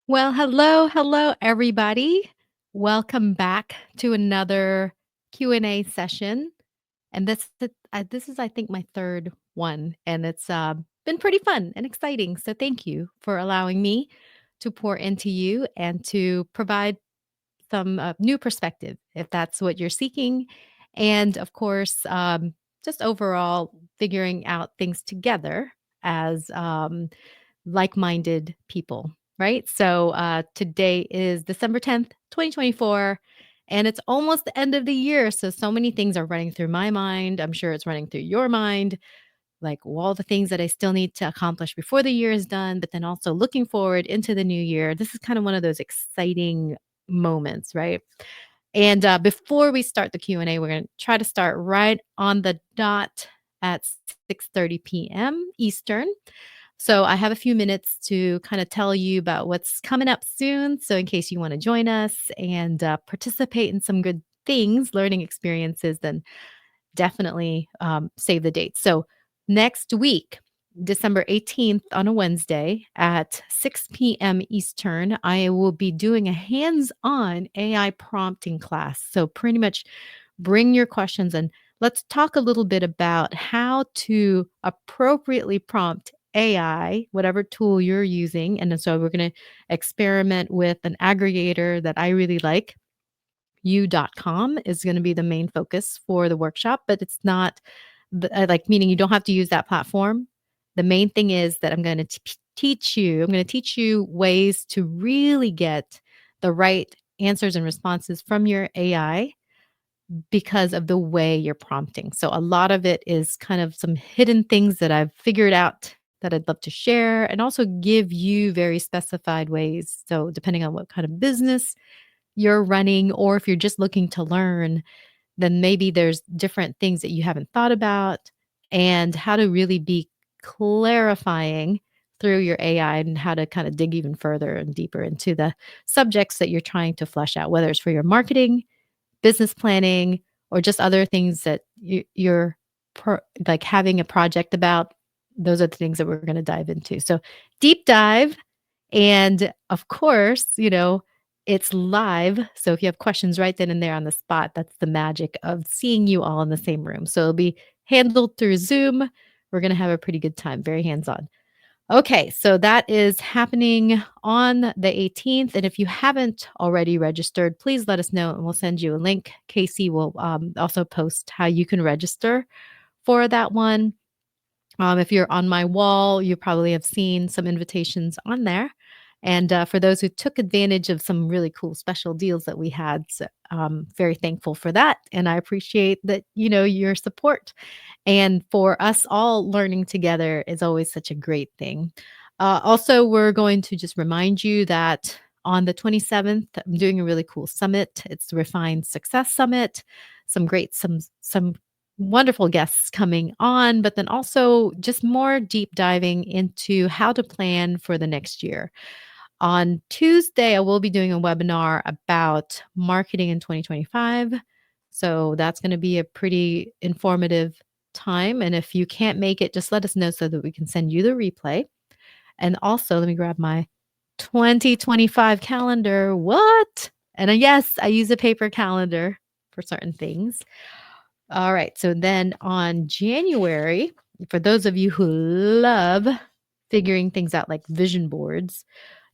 Well, hello, everybody. Welcome back to another Q&A session. And this is, I think, my third one, and it's been pretty fun and exciting. So thank you for allowing me to pour into you and to provide some new perspective, if that's what you're seeking. And of course, just overall figuring out things together as like minded people, right? So today is December 10th, 2024. And it's almost the end of the year. So many things are running through my mind. I'm sure it's running through your mind, like all the things that I still need to accomplish before the year is done, but then also looking forward into the new year. This is kind of one of those exciting moments, right? And before we start the Q&A, we're going to try to start right on the dot at 6:30 p.m. Eastern. So I have a few minutes to kind of tell you about what's coming up soon. So in case you want to join us and participate in some good things, learning experiences, then definitely save the date. So next week, December 18th on a Wednesday at 6 p.m. Eastern, I will be doing a hands on AI prompting class. So, pretty much bring your questions and let's talk a little bit about how to appropriately prompt AI, whatever tool you're using. And then so we're going to experiment with an aggregator that I really like. You.com is going to be the main focus for the workshop, but it's not like meaning you don't have to use that platform. The main thing is that I'm going to teach you ways to really get the right answers and responses from your AI because of the way you're prompting. So a lot of it is kind of some hidden things that I've figured out that I'd love to share and also give you very specified ways. So depending on what kind of business you're running or if you're just looking to learn, then maybe there's different things that you haven't thought about and how to really be clarifying through your AI and how to kind of dig even further and deeper into the subjects that you're trying to flesh out, whether it's for your marketing, business planning, or just other things that like having a project about. Those are the things that we're going to dive into. So deep dive. And of course, it's live. So if you have questions right then and there on the spot, that's the magic of seeing you all in the same room. So it'll be handled through Zoom. We're going to have a pretty good time, very hands on. Okay, so that is happening on the 18th. And if you haven't already registered, please let us know and we'll send you a link. Casey will also post how you can register for that one. If you're on my wall, you probably have seen some invitations on there. And for those who took advantage of some really cool special deals that we had, so, very thankful for that. And I appreciate that, your support. And for us all learning together is always such a great thing. Also, we're going to just remind you that on the 27th, I'm doing a really cool summit. It's the Refined Success Summit. Some wonderful guests coming on, but then also just more deep diving into how to plan for the next year. On Tuesday, I will be doing a webinar about marketing in 2025. So that's going to be a pretty informative time. And if you can't make it, just let us know so that we can send you the replay. And also, let me grab my 2025 calendar. What? And yes, I use a paper calendar for certain things. All right. So then on January, for those of you who love figuring things out like vision boards,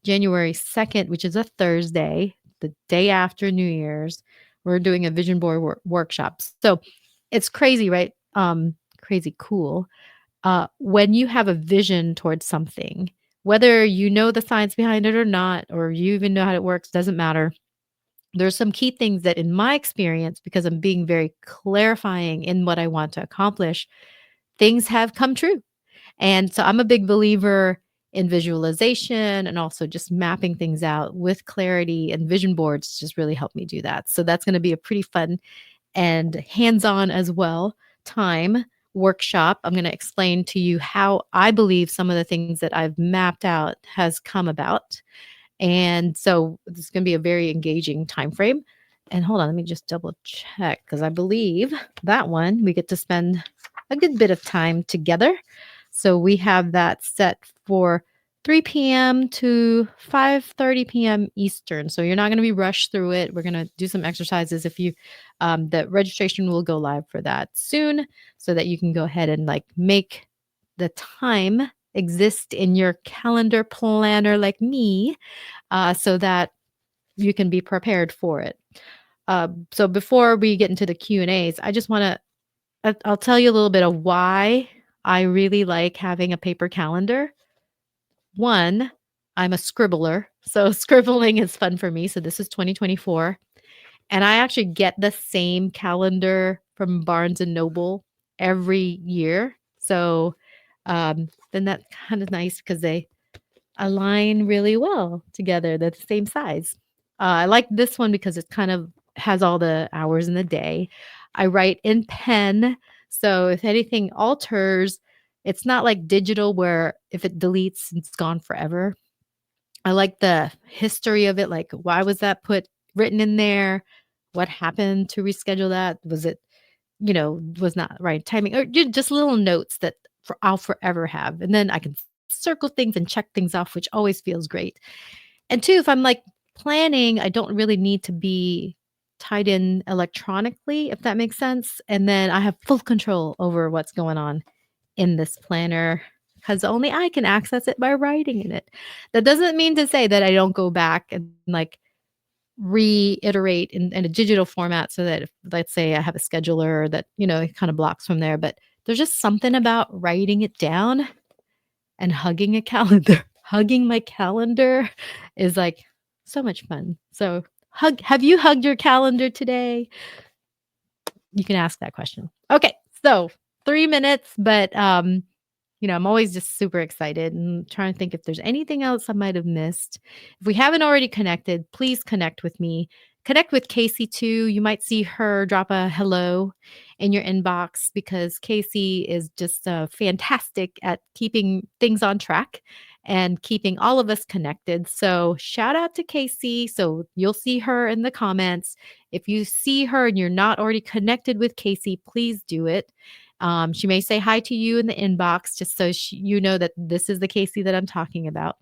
January 2nd, which is a Thursday, the day after New Year's, we're doing a vision board workshop. So it's crazy, right? Crazy cool. When you have a vision towards something, whether you know the science behind it or not, or you even know how it works, doesn't matter. There's some key things that in my experience, because I'm being very clarifying in what I want to accomplish, things have come true. And so I'm a big believer in visualization and also just mapping things out with clarity, and vision boards just really help me do that. So that's going to be a pretty fun and hands-on as well time workshop. I'm going to explain to you how I believe some of the things that I've mapped out has come about. And so this is going to be a very engaging time frame. And hold on, let me just double check because I believe that one we get to spend a good bit of time together. So we have that set for 3 p.m. to 5:30 p.m. Eastern. So you're not going to be rushed through it. We're going to do some exercises. If you, the registration will go live for that soon, so that you can go ahead and like make the time exist in your calendar planner, like me, so that you can be prepared for it. So before we get into the Q and A's, I just want to I'll tell you a little bit of why I really like having a paper calendar. One, I'm a scribbler, so scribbling is fun for me. So this is 2024, and I actually get the same calendar from Barnes and Noble every year. So then that's kind of nice because they align really well together. They're the same size. I like this one because it kind of has all the hours in the day. I write in pen, so if anything alters, it's not like digital where if it deletes, it's gone forever. I like the history of it, like why was that put written in there? What happened to reschedule that? Was it, was not right timing or just little notes that I'll forever have. And then I can circle things and check things off, which always feels great. And two, if I'm like planning, I don't really need to be tied in electronically, if that makes sense. And then I have full control over what's going on in this planner because only I can access it by writing in it. That doesn't mean to say that I don't go back and like reiterate in a digital format so that if, let's say I have a scheduler that, it kind of blocks from there, but there's just something about writing it down and hugging a calendar. Hugging my calendar is like so much fun. So have you hugged your calendar today? You can ask that question. Okay. So 3 minutes, but I'm always just super excited and trying to think if there's anything else I might have missed. If we haven't already connected, please connect with me. Connect with Casey too. You might see her drop a hello in your inbox because Casey is just fantastic at keeping things on track and keeping all of us connected. So, shout out to Casey. So, you'll see her in the comments. If you see her and you're not already connected with Casey, please do it. She may say hi to you in the inbox just so you know that this is the Casey that I'm talking about.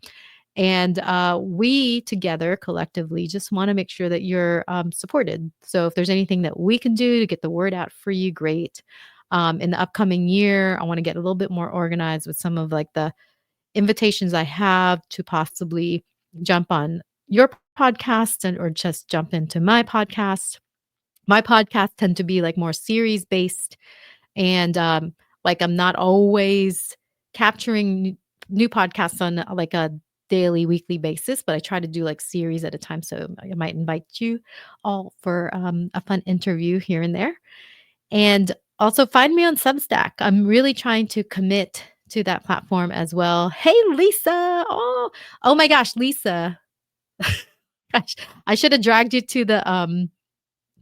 And we together collectively just want to make sure that you're supported. So if there's anything that we can do to get the word out for you, great. In the upcoming year, I want to get a little bit more organized with some of like the invitations I have to possibly jump on your podcast or just jump into my podcast. My podcasts tend to be like more series based and, like, I'm not always capturing new podcasts on, like, a daily, weekly basis, but I try to do, like, series at a time, so I might invite you all for, a fun interview here and there. And also find me on Substack. I'm really trying to commit to that platform as well. Hey, Lisa! Oh my gosh, Lisa. Gosh, I should have dragged you to the,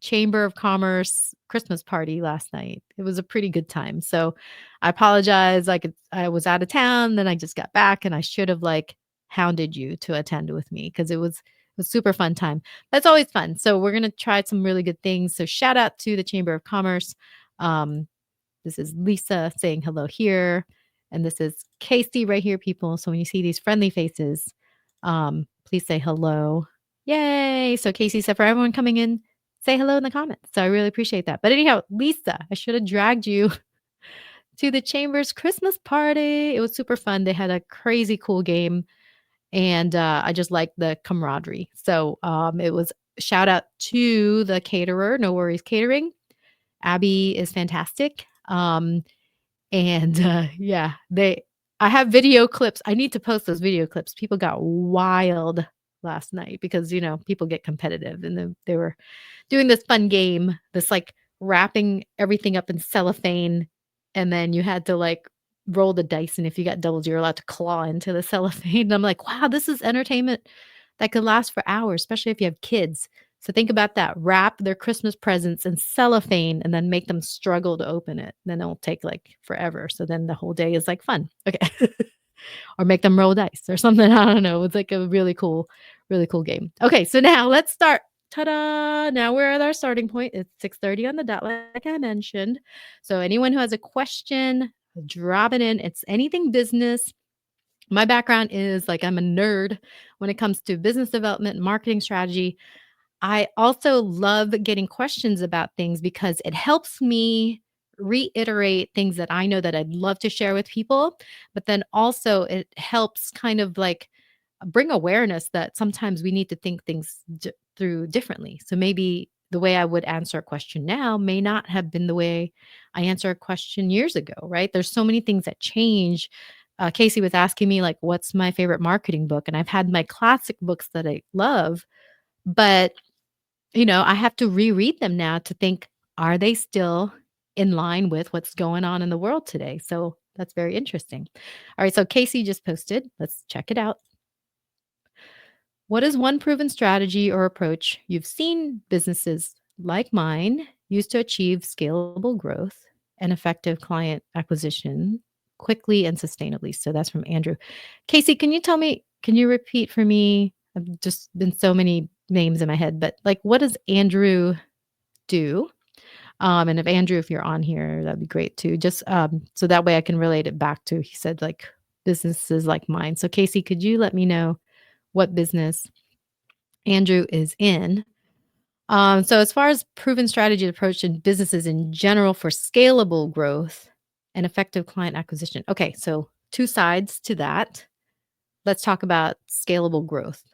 Chamber of Commerce Christmas party last night. It was a pretty good time. So I apologize. I was out of town, then I just got back and I should have like hounded you to attend with me because it was super fun time. That's always fun. So we're gonna try some really good things. So shout out to the Chamber of Commerce. Um, this is Lisa saying hello here. And this is Casey right here, people. So when you see these friendly faces, please say hello. Yay. So Casey said for everyone coming in, say hello in the comments. So I really appreciate that. But anyhow, Lisa, I should have dragged you to the Chambers Christmas party. It was super fun. They had a crazy cool game. And I just liked the camaraderie. So it was shout out to the caterer, No Worries Catering. Abby is fantastic. And, yeah, I have video clips. I need to post those video clips. People got wild last night because, people get competitive and then they were doing this fun game, this like wrapping everything up in cellophane. And then you had to like roll the dice. And if you got doubles, you're allowed to claw into the cellophane. And I'm like, wow, this is entertainment that could last for hours, especially if you have kids. So think about that. Wrap their Christmas presents in cellophane and then make them struggle to open it. Then it'll take like forever. So then the whole day is like fun. Okay. Or make them roll dice or something. I don't know. It's like a really cool game. Okay. So now let's start. Ta-da. Now we're at our starting point. It's 6:30 on the dot, like I mentioned. So anyone who has a question, drop it in. It's anything business. My background is like I'm a nerd when it comes to business development and marketing strategy. I also love getting questions about things because it helps me reiterate things that I know that I'd love to share with people, but then also it helps kind of like bring awareness that sometimes we need to think things through differently. So maybe the way I would answer a question now may not have been the way I answered a question years ago, right? There's so many things that change. Casey was asking me, like, what's my favorite marketing book? And I've had my classic books that I love, but I have to reread them now to think, are they still in line with what's going on in the world today? So that's very interesting. All right. So Casey just posted. Let's check it out. What is one proven strategy or approach you've seen businesses like mine use to achieve scalable growth and effective client acquisition quickly and sustainably? So that's from Andrew. Casey, can you repeat for me? I've just been so many names in my head, but like, what does Andrew do? And if you're on here, that'd be great too. Just so that way I can relate it back to, he said, like businesses like mine. So, Casey, could you let me know what business Andrew is in? So, as far as proven strategy approach in businesses in general for scalable growth and effective client acquisition. Okay, so two sides to that. Let's talk about scalable growth.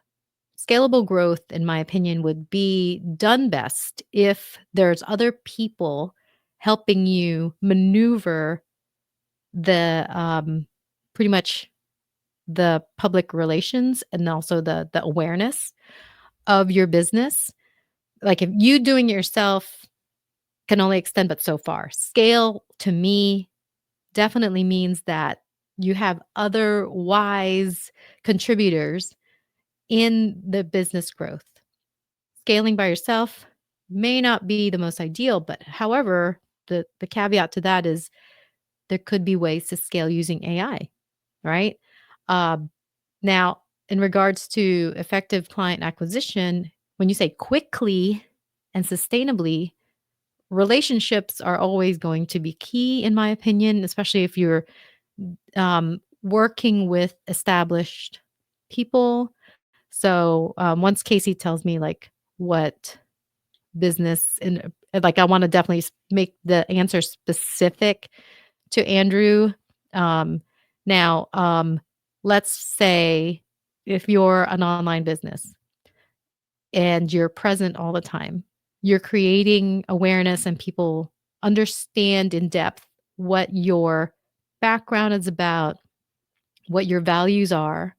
Scalable growth, in my opinion, would be done best if there's other people helping you maneuver the pretty much the public relations and also the awareness of your business. Like if you doing it yourself can only extend but so far. Scale to me definitely means that you have other wise contributors in the business growth. Scaling by yourself may not be the most ideal, but however, the caveat to that is there could be ways to scale using AI, right? Um, Now, in regards to effective client acquisition, when you say quickly and sustainably, relationships are always going to be key, in my opinion, especially if you're working with established people. So once Casey tells me like what business and like I want to definitely make the answer specific to Andrew. Um, now, let's say if you're an online business and you're present all the time, you're creating awareness and people understand in depth what your background is about, what your values are.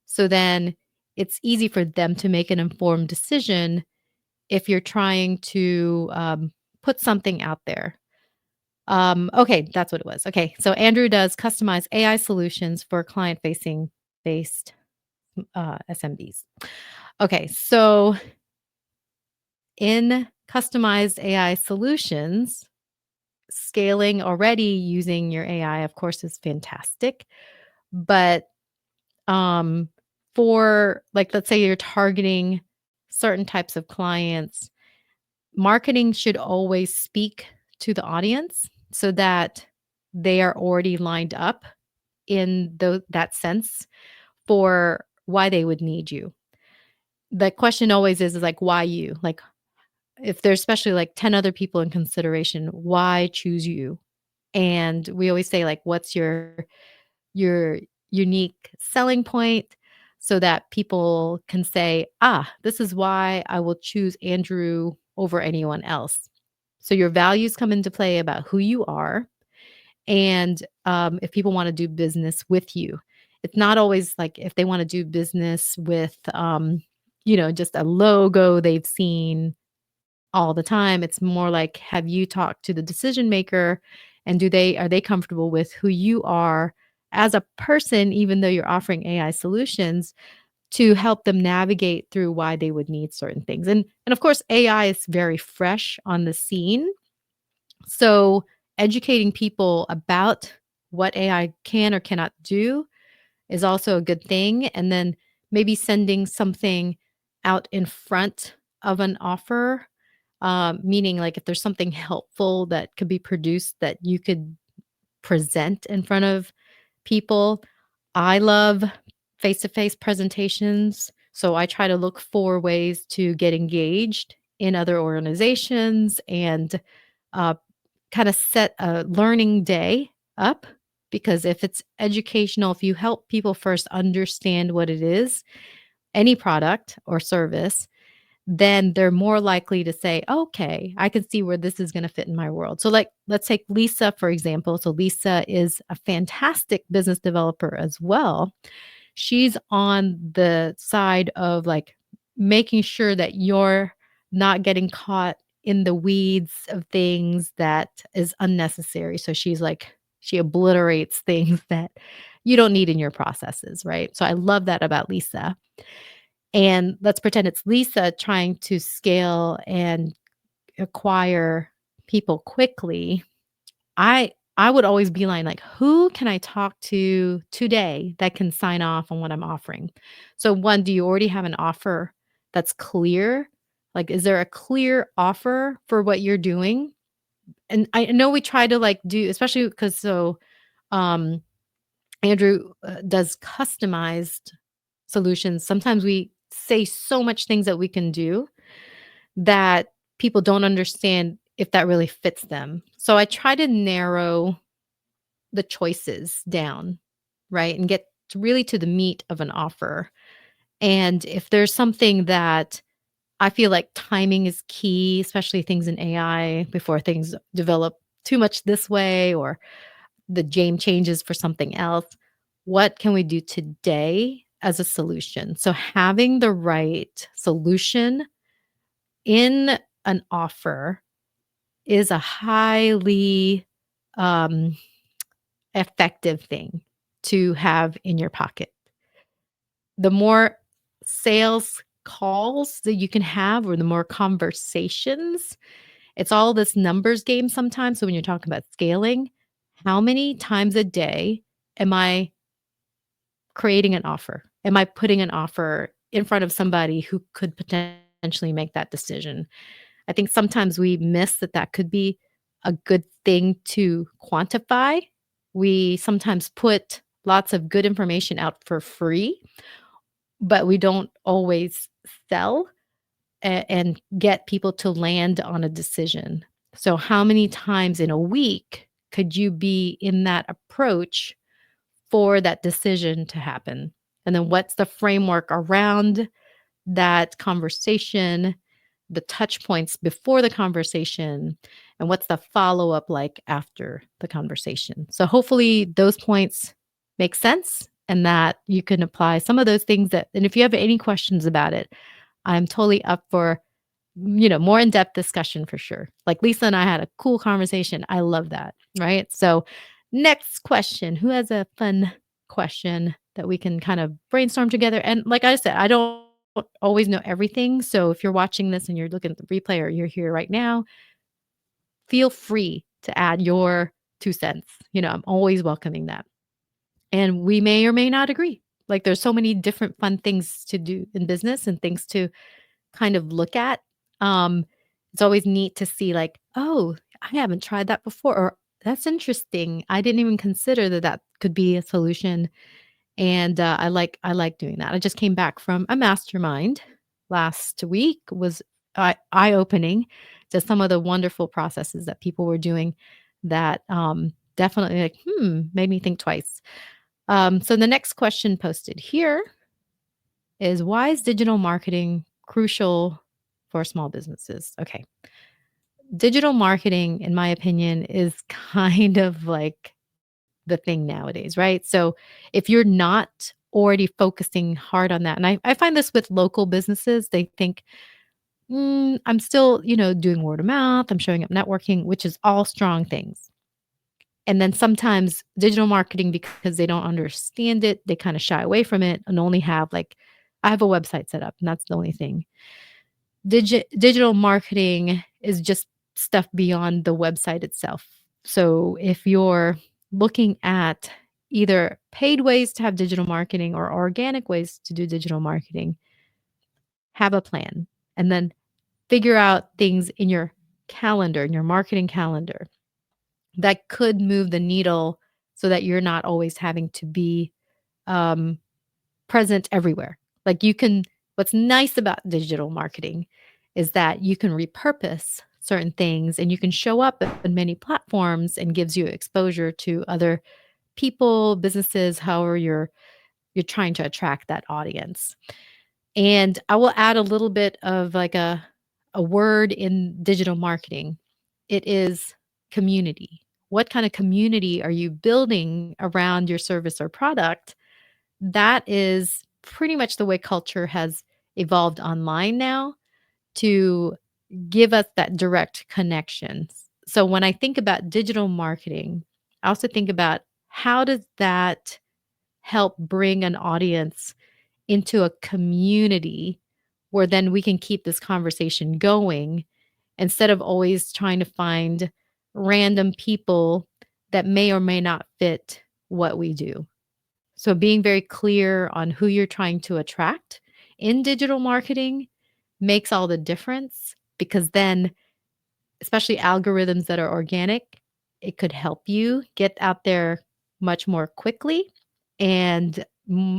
So then it's easy for them to make an informed decision if you're trying to put something out there. Okay, that's what it was. Okay, so Andrew does customize AI solutions for client facing based SMBs. Okay, so in customized AI solutions, scaling already using your AI, of course, is fantastic. But um, for like, let's say you're targeting certain types of clients, marketing should always speak to the audience so that they are already lined up in that sense for why they would need you. The question always is like, why you? Like, if there's especially like 10 other people in consideration, why choose you? And we always say, like, what's your unique selling point so that people can say, ah, this is why I will choose Andrew over anyone else. So your values come into play about who you are and if people want to do business with you. It's not always like if they want to do business with, just a logo they've seen all the time. It's more like, have you talked to the decision maker and are they comfortable with who you are as a person, even though you're offering AI solutions to help them navigate through why they would need certain things. And of course, AI is very fresh on the scene. So educating people about what AI can or cannot do is also a good thing. And then maybe sending something out in front of an offer, meaning like if there's something helpful that could be produced that you could present in front of people, I love face-to-face presentations, so I try to look for ways to get engaged in other organizations and, uh, kinda set a learning day up, because if it's educational, if you help people first understand what it is, any product or service, then they're more likely to say, "Okay, I can see where this is gonna fit in my world." So, like, let's take Lisa, for example. So Lisa is a fantastic business developer as well. She's on the side of, like, making sure that you're not getting caught in the weeds of things that is unnecessary. So she's like she obliterates things that you don't need in your processes, right? So I love that about Lisa. And let's pretend it's Lisa trying to scale and acquire people quickly. I would always be like, "Who can I talk to today that can sign off on what I'm offering?" So, 1, do you already have an offer that's clear? Like, is there a clear offer for what you're doing? And I know we try to, like, do especially because um, Andrew, does customized solutions. Sometimes we say so much things that we can do that people don't understand if that really fits them. So I try to narrow the choices down, right? And get really to the meat of an offer. And if there's something that I feel like timing is key, especially things in AI before things develop too much this way or the game changes for something else. What can we do today as a solution? So having the right solution in an offer is a highly um, effective thing to have in your pocket. The more sales calls that you can have or the more conversations, it's all this numbers game sometimes. So when you're talking about scaling, how many times a day am I creating an offer? Am I putting an offer in front of somebody who could potentially make that decision? I think sometimes we miss that that could be a good thing to quantify. We sometimes put lots of good information out for free, but we don't always sell and get people to land on a decision. So, how many times in a week could you be in that approach for that decision to happen? And then, what's the framework around that conversation, the touch points before the conversation, and what's the follow up like after the conversation? So, hopefully, those points make sense and that you can apply some of those things that, and if you have any questions about it, I'm totally up for, more in-depth discussion for sure. Like Lisa and I had a cool conversation. I love that, right? So, next question. Who has a fun question that we can kind of brainstorm together? And like I said, I don't always know everything. So, if you're watching this and you're looking at the replay or you're here right now, feel free to add your 2 cents. I'm always welcoming that. And we may or may not agree. Like there's so many different fun things to do in business and things to kind of look at. Um, it's always neat to see like, "Oh, I haven't tried that before," or "That's interesting. I didn't even consider that that could be a solution." And, I like doing that. I just came back from a mastermind last week, was eye-opening to some of the wonderful processes that people were doing that, definitely like, made me think twice. So the next question posted here is, why is digital marketing crucial for small businesses? Okay. Digital marketing, in my opinion, is kind of like the thing nowadays, right? So if you're not already focusing hard on that, and I find this with local businesses, they think, I'm still, doing word of mouth, I'm showing up networking, which is all strong things. And then sometimes digital marketing, because they don't understand it, they kind of shy away from it and only have like, I have a website set up and that's the only thing. Digital marketing is just stuff beyond the website itself. So if you're looking at either paid ways to have digital marketing or organic ways to do digital marketing, have a plan and then figure out things in your calendar, in your marketing calendar that could move the needle so that you're not always having to be um, present everywhere. Like you can what's nice about digital marketing is that you can repurpose certain things and you can show up in many platforms and gives you exposure to other people, businesses, however you're trying to attract that audience. And I will add a little bit of like a word in digital marketing. It is community. What kind of community are you building around your service or product? That is pretty much the way culture has evolved online now to give us that direct connection. So when I think about digital marketing, I also think about how does that help bring an audience into a community where then we can keep this conversation going instead of always trying to find random people that may or may not fit what we do. So being very clear on who you're trying to attract in digital marketing makes all the difference because then, especially algorithms that are organic, it could help you get out there much more quickly and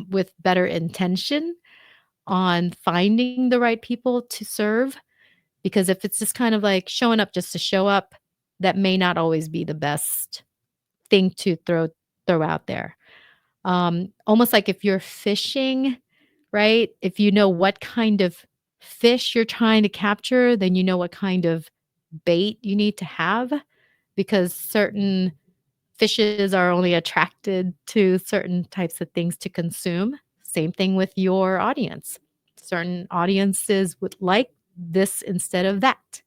with better intention on finding the right people to serve. Because if it's just kind of like showing up just to show up, that may not always be the best thing to throw out there. Almost like if you're fishing, right? If you know what kind of fish you're trying to capture, then you know what kind of bait you need to have because certain fishes are only attracted to certain types of things to consume. Same thing with your audience. Certain audiences would like this instead of that.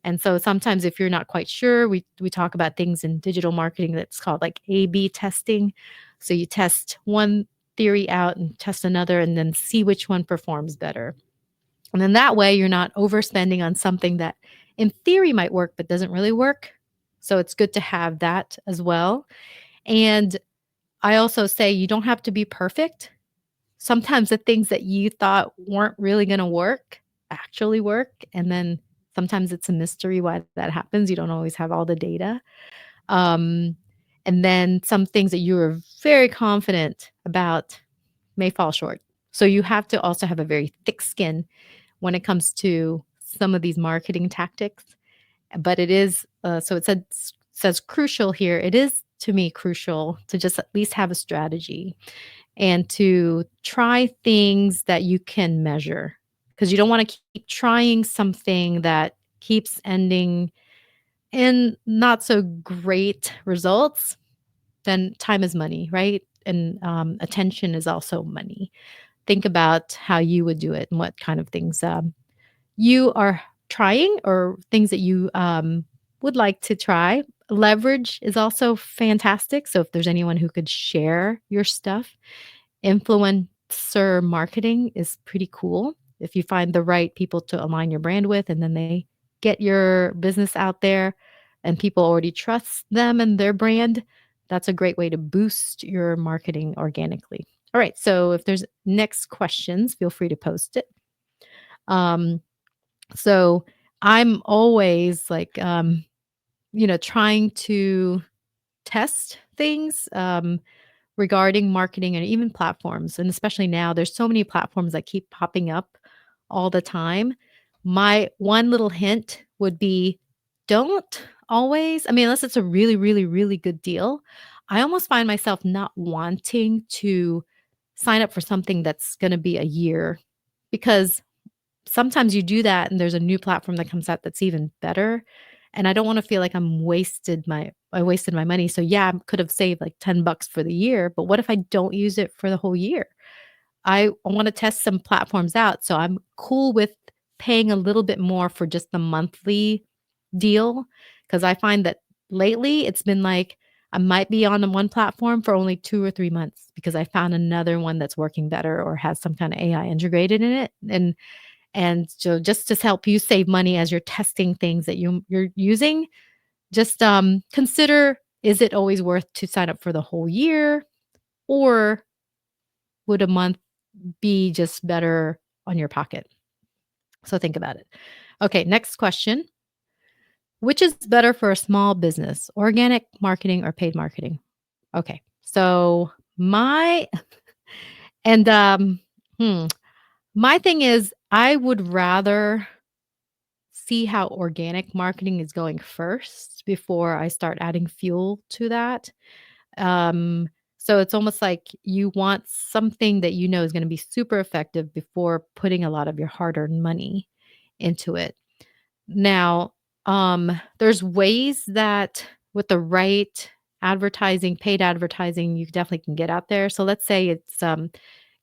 And so sometimes if you're not quite sure, we talk about things in digital marketing that's called like A/B testing. So you test one theory out and test another and then see which one performs better. And then that way you're not overspending on something that in theory might work but doesn't really work. So it's good to have that as well. And I also say you don't have to be perfect. Sometimes the things that you thought weren't really going to work actually work. And then sometimes it's a mystery why that happens. You don't always have all the data. Um, and then some things that you were very confident about may fall short. So you have to also have a very thick skin when it comes to some of these marketing tactics. But it is, so it says crucial here. It is to me crucial to just at least have a strategy and to try things that you can measure because you don't want to keep trying something that keeps ending in not so great results. Then time is money, right? And attention is also money. Think about how you would do it and what kind of things you are trying or things that you would like to try. Leverage is also fantastic. So if there's anyone who could share your stuff, influencer marketing is pretty cool. If you find the right people to align your brand with, and then they get your business out there and people already trust them and their brand, that's a great way to boost your marketing organically. All right. So if there's next questions, feel free to post it. Um, so I'm always like, trying to test things regarding marketing and even platforms. And especially now, there's so many platforms that keep popping up all the time. My one little hint would be don't always, I mean, unless it's a really, really, really good deal, I almost find myself not wanting to sign up for something that's going to be a year because sometimes you do that and there's a new platform that comes out that's even better, and I don't wanna feel like I wasted my money. So, yeah, I could have saved, like, 10 bucks for the year, but what if I don't use it for the whole year? I wanna test some platforms out, so I'm cool with paying a little bit more for just the monthly deal, because I find that lately it's been like I might be on the one platform for only 2 or 3 months because I found another one that's working better or has some kinda AI integrated in it, and so just to help you save money as you're testing things that you're using, just, consider, is it always worth to sign up for the whole year, or would a month be just better on your pocket? So think about it. Okay, next question. Which is better for a small business, organic marketing or paid marketing? Okay, so my And, hmm, my thing is I would rather see how organic marketing is going first before I start adding fuel to that. Um, so it's almost like you want something that you know is gonna be super effective before putting a lot of your hard-earned money into it. Now, there's ways that with the right advertising, paid advertising, you definitely can get out there. So let's say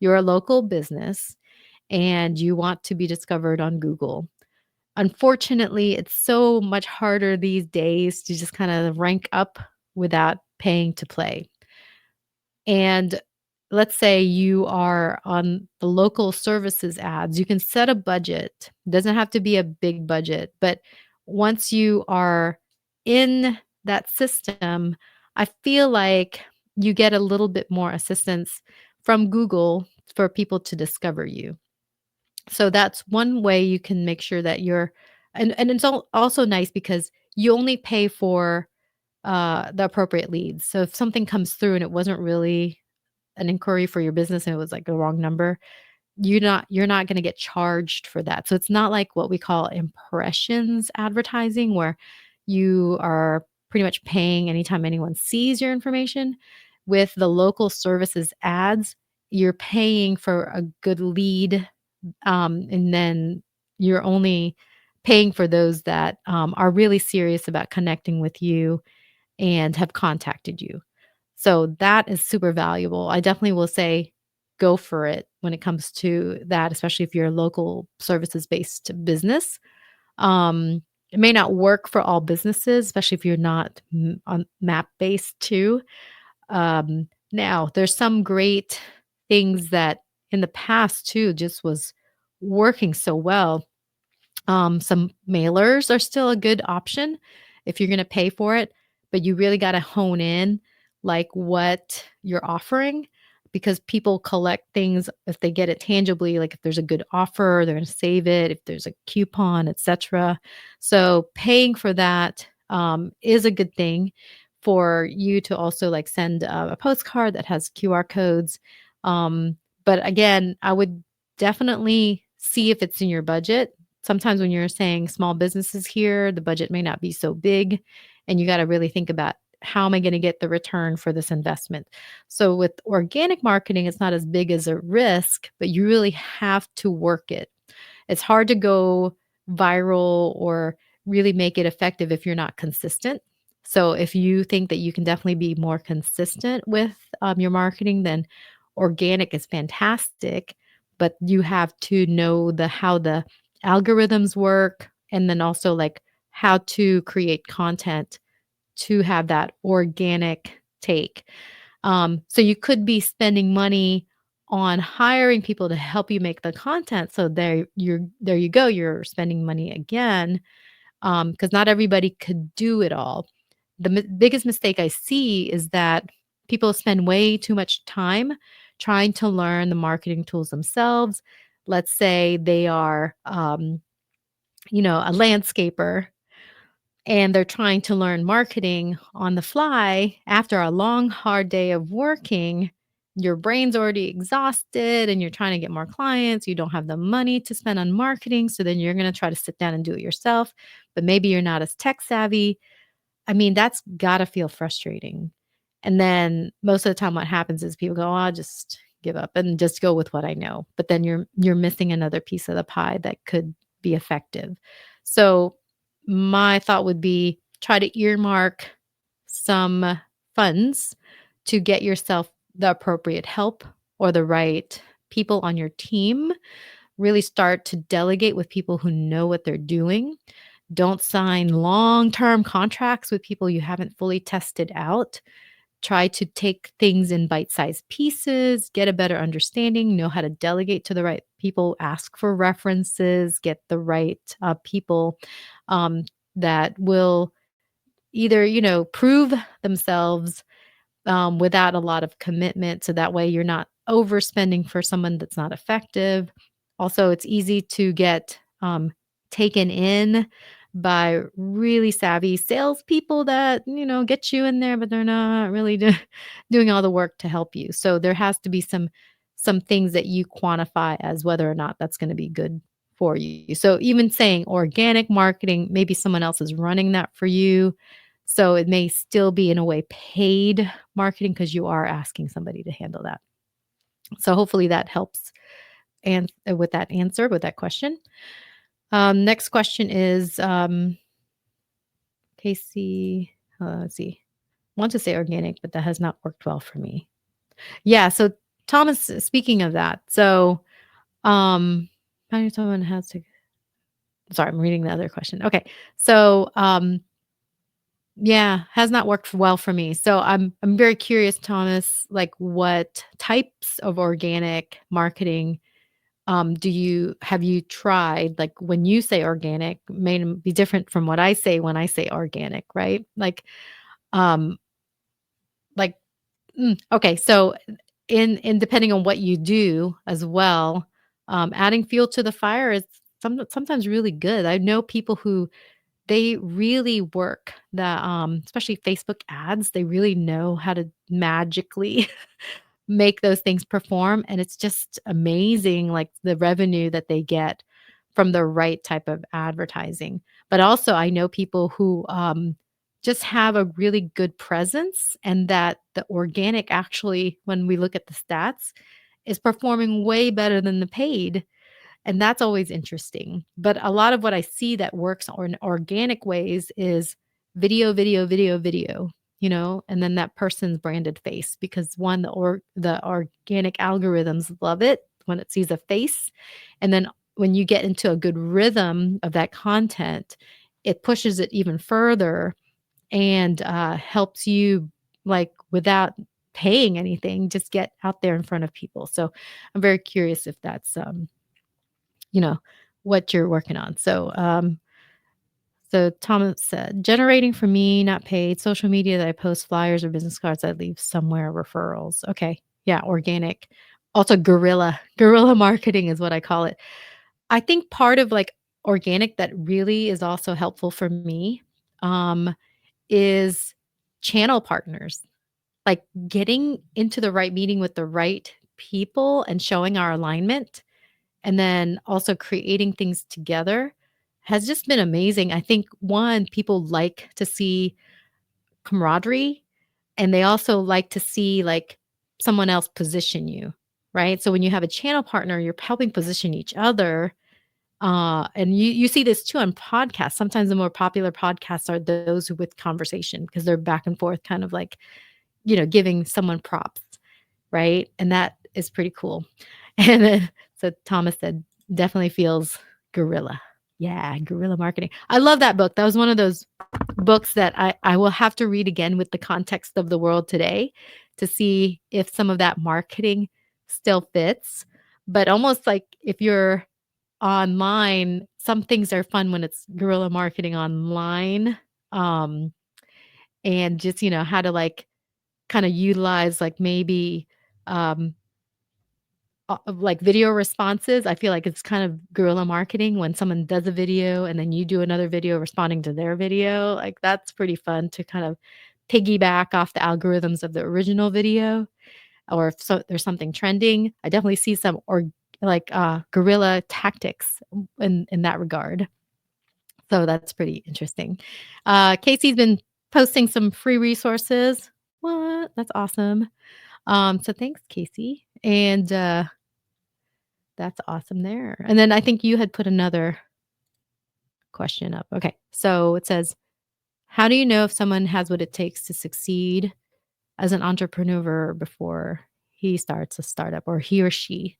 you're a local business and you want to be discovered on Google. Unfortunately, it's so much harder these days to just kind of rank up without paying to play. And let's say you are on the local services ads, you can set a budget. Doesn't have to be a big budget, but once you are in that system, I feel like you get a little bit more assistance from Google for people to discover you. So that's one way you can make sure that you're and it's also nice because you only pay for the appropriate leads. So if something comes through and it wasn't really an inquiry for your business and it was like the wrong number, you're not gonna get charged for that. So it's not like what we call impressions advertising where you are pretty much paying anytime anyone sees your information. With the local services ads, you're paying for a good lead, and then you're only paying for those that, are really serious about connecting with you and have contacted you. So that is super valuable. I definitely will say go for it when it comes to that, especially if you're a local services-based business. It may not work for all businesses, especially if you're not on map-based too. Now there's some great things that in the past too just was working so well. Some mailers are still a good option if you're gonna pay for it, but you really gotta hone in, like, what you're offering because people collect things if they get it tangibly, like, if there's a good offer, they're gonna save it, if there's a coupon, etcetera. So, paying for that, is a good thing for you to also, like, send a postcard that has QR codes, but again, I would definitely see if it's in your budget. Sometimes when you're saying small businesses here, the budget may not be so big, and you gotta really think about, "How am I gonna get the return for this investment?" So with organic marketing, it's not as big as a risk, but you really have to work it. It's hard to go viral or really make it effective if you're not consistent. So if you think that you can definitely be more consistent with, your marketing, then organic is fantastic, but you have to know how the algorithms work and then also, like, how to create content to have that organic take. So you could be spending money on hiring people to help you make the content. So there you go. You're spending money again because not everybody could do it all. The biggest mistake I see is that people spend way too much time trying to learn the marketing tools themselves. Let's say they are, a landscaper and they're trying to learn marketing on the fly after a long, hard day of working, your brain's already exhausted and you're trying to get more clients. You don't have the money to spend on marketing. So then you're going to try to sit down and do it yourself. But maybe you're not as tech savvy. I mean, that's gotta feel frustrating. And then most of the time what happens is people go, "Oh, I'll just give up and just go with what I know." But then you're missing another piece of the pie that could be effective. So my thought would be try to earmark some funds to get yourself the appropriate help or the right people on your team. Really start to delegate with people who know what they're doing. Don't sign long-term contracts with people you haven't fully tested out. Try to take things in bite-sized pieces, get a better understanding, know how to delegate to the right people, ask for references, get the right people um, that will either, prove themselves without a lot of commitment. So that way you're not overspending for someone that's not effective. Also, it's easy to get taken in by really savvy salespeople that, get you in there, but they're not really doing all the work to help you. So there has to be some some things that you quantify as whether or not that's gonna be good for you. So even saying organic marketing, maybe someone else is running that for you. So it may still be in a way paid marketing because you are asking somebody to handle that. So hopefully that helps and with that answer, with that question. Next question is Casey. Let's see. Want to say organic, but that has not worked well for me. Yeah. So Thomas, speaking of that, so finding someone has to. Sorry, I'm reading the other question. Okay. So yeah, has not worked well for me. So I'm very curious, Thomas, like what types of organic marketing do you have you tried? Like when you say organic, may be different from what I say when I say organic, right? Um, like okay, so in depending on what you do as well, adding fuel to the fire is sometimes really good. I know people who they really work the especially Facebook ads. They really know how to magically make those things perform, and it's just amazing, like, the revenue that they get from the right type of advertising. But also, I know people who, just have a really good presence and that the organic actually, when we look at the stats, is performing way better than the paid. And that's always interesting. But a lot of what I see that works in organic ways is video, video, video, video, and then that person's branded face because one, the organic algorithms love it when it sees a face. And then when you get into a good rhythm of that content, it pushes it even further and helps you like without paying anything, just get out there in front of people. So I'm very curious if that's you know, what you're working on. So Thomas said, generating for me, not paid, social media that I post flyers or business cards I leave somewhere, referrals. Okay. Yeah, organic. Also guerrilla marketing is what I call it. I think part of like organic that really is also helpful for me is channel partners. Like getting into the right meeting with the right people and showing our alignment and then also creating things together has just been amazing. I think one, people like to see camaraderie and they also like to see like someone else position you, right? So when you have a channel partner, you're helping position each other. And you see this too on podcasts. Sometimes the more popular podcasts are those with conversation because they're back and forth, kind of like, giving someone props, right? And that is pretty cool. And then so Thomas said, definitely feels guerrilla. Yeah, guerrilla marketing. I love that book. That was one of those books that I will have to read again with the context of the world today to see if some of that marketing still fits. But almost like if you're online, some things are fun when it's guerrilla marketing online. Um, and just, how to like kind of utilize like maybe um of like video responses. I feel like it's kind of guerrilla marketing when someone does a video and then you do another video responding to their video. Like that's pretty fun to kind of piggyback off the algorithms of the original video. Or if there's something trending, I definitely see some or like guerrilla tactics in that regard. So that's pretty interesting. Casey's been posting some free resources. What? That's awesome. So thanks, Casey. And that's awesome there. And then I think you had put another question up. Okay. So it says, how do you know if someone has what it takes to succeed as an entrepreneur before he starts a startup or he or she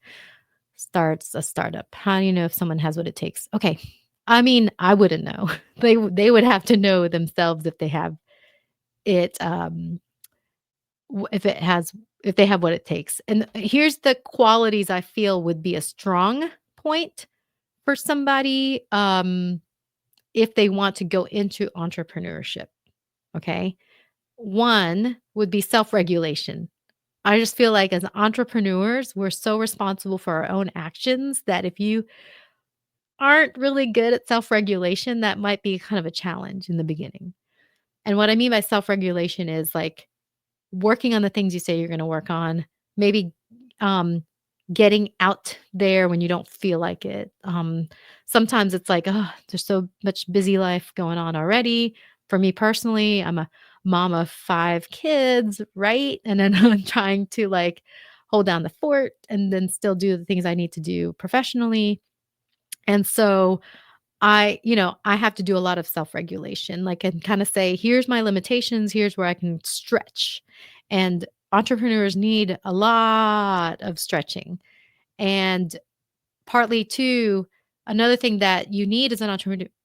starts a startup? How do you know if someone has what it takes? Okay. I mean, I wouldn't know. They would have to know themselves if they have it if it has if they have what it takes. And here's the qualities I feel would be a strong point for somebody if they want to go into entrepreneurship. Okay. One would be self regulation. I just feel like as entrepreneurs, we're so responsible for our own actions that if you aren't really good at self regulation, that might be kind of a challenge in the beginning. And what I mean by self regulation is like working on the things you say you're going to work on, maybe um, getting out there when you don't feel like it. Sometimes it's like, oh, there's so much busy life going on already. For me personally, I'm a mom of 5 kids, right? And then I'm trying to like hold down the fort and then still do the things I need to do professionally. And so I have to do a lot of self-regulation, like, and kinda say, "Here's my limitations, here's where I can stretch." And entrepreneurs need a lot of stretching. And partly too, another thing that you need as an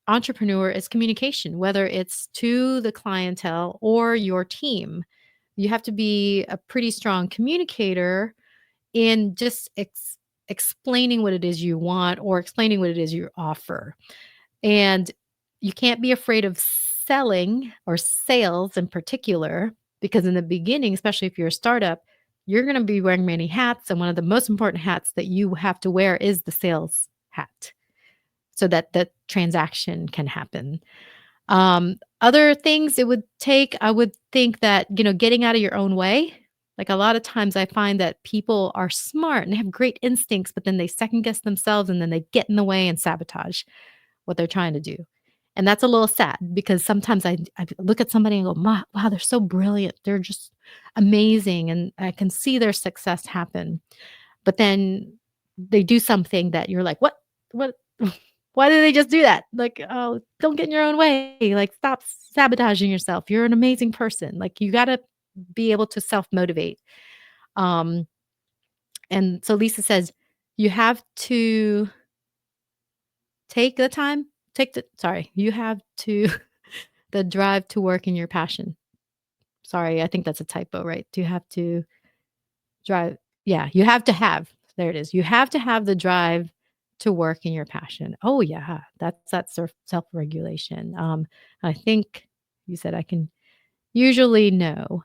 entrepreneur is communication, whether it's to the clientele or your team. You have to be a pretty strong communicator in just explaining what it is you want or explaining what it is you offer. And you can't be afraid of selling or sales in particular, because in the beginning, especially if you're a startup, you're going to be wearing many hats. And one of the most important hats that you have to wear is the sales hat so that the transaction can happen. Other things it would take, I would think that, getting out of your own way. Like a lot of times I find that people are smart and they have great instincts, but then they second guess themselves and then they get in the way and sabotage what they're trying to do. And that's a little sad because sometimes I look at somebody and go, wow, they're so brilliant. They're just amazing. And I can see their success happen. But then they do something that you're like, what, why did they just do that? Like, oh, don't get in your own way. Like, stop sabotaging yourself. You're an amazing person. Like, you got to be able to self motivate. Um, and so Lisa says, you have to take the time, you have to the drive to work in your passion. Sorry, I think that's a typo, right? Do you have to drive? Yeah, you have to have. There it is. You have to have the drive to work in your passion. Oh yeah, that's that self-regulation. I think you said I can usually know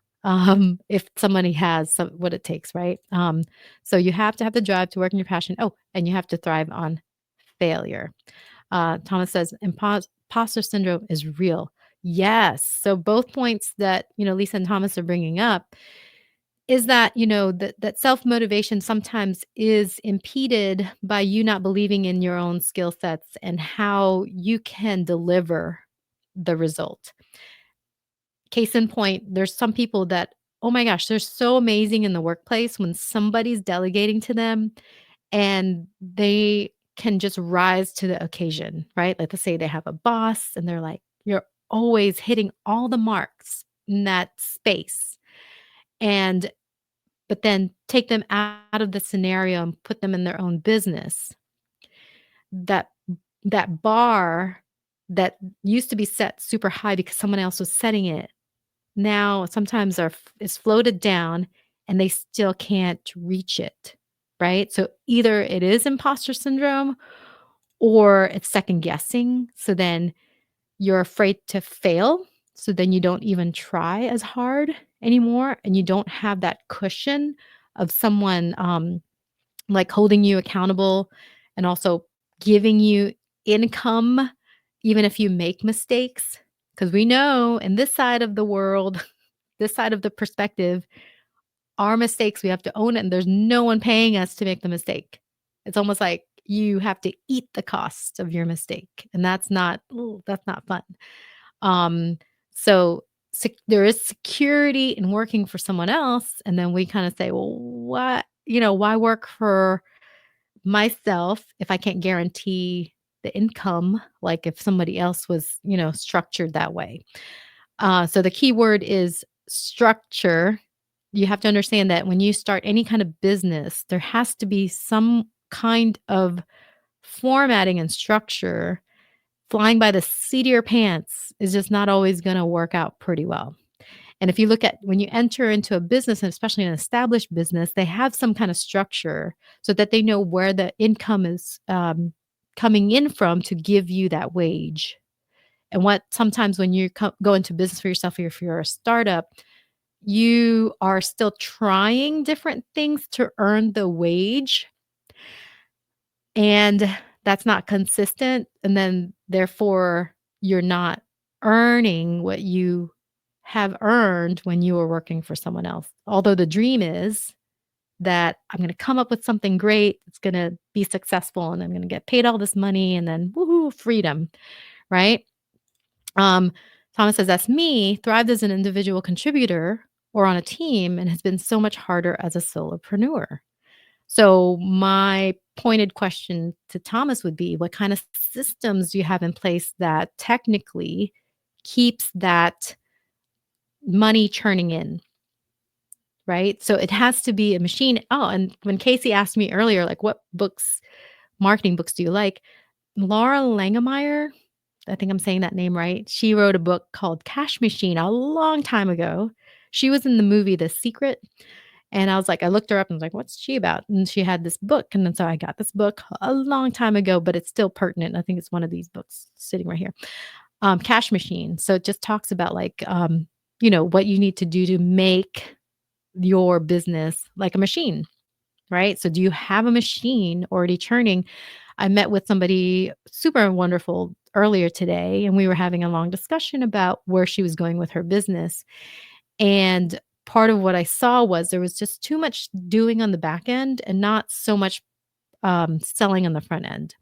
if somebody has what it takes, right? So you have to have the drive to work in your passion. Oh, and you have to thrive on failure. Thomas says, imposter syndrome is real. Yes. So both points that, Lisa and Thomas are bringing up is that, that self-motivation sometimes is impeded by you not believing in your own skill sets and how you can deliver the result. Case in point, there's some people that, oh my gosh, they're so amazing in the workplace when somebody's delegating to them and they can just rise to the occasion, right? Like, let's say they have a boss and they're like, "You're always hitting all the marks in that space." And but then take them out of the scenario and put them in their own business. That that bar that used to be set super high because someone else was setting it, now sometimes is floated down and they still can't reach it, right? So either it is imposter syndrome or it's second guessing. So then you're afraid to fail. So then you don't even try as hard anymore. And you don't have that cushion of someone like holding you accountable and also giving you income, even if you make mistakes. Because we know in this side of the world, this side of the perspective, our mistakes, we have to own it, and there's no one paying us to make the mistake. It's almost like you have to eat the cost of your mistake, and that's not fun. Um, so there is security in working for someone else, and then we kind of say, well, why work for myself if I can't guarantee the income, like if somebody else was, structured that way. So the key word is structure. You have to understand that when you start any kind of business, there has to be some kind of formatting and structure. Flying by the seat of your pants is just not always going to work out pretty well. And if you look at when you enter into a business, and especially an established business, they have some kind of structure so that they know where the income is coming in from to give you that wage. And what sometimes when you go into business for yourself, or if you're a startup, you are still trying different things to earn the wage, and that's not consistent. And then therefore, you're not earning what you have earned when you were working for someone else. Although the dream is that I'm going to come up with something great. It's going to be successful and I'm going to get paid all this money and then woohoo, freedom, right? Um, Thomas says, that's me, thrived as an individual contributor or on a team and has been so much harder as a solopreneur. So my pointed question to Thomas would be, what kind of systems do you have in place that technically keeps that money churning in, right? So it has to be a machine. Oh, and when Casey asked me earlier, like, what books, marketing books do you like? Laura Langemeyer, I think I'm saying that name right. She wrote a book called Cash Machine a long time ago. She was in the movie The Secret. And I was like, I looked her up and was like, what's she about? And she had this book. And then so I got this book a long time ago, but it's still pertinent. I think it's one of these books sitting right here. Cash Machine. So it just talks about like, what you need to do to make your business like a machine, right? So do you have a machine already churning? I met with somebody super wonderful earlier today, and we were having a long discussion about where she was going with her business. And part of what I saw was there was just too much doing on the back end and not so much selling on the front end.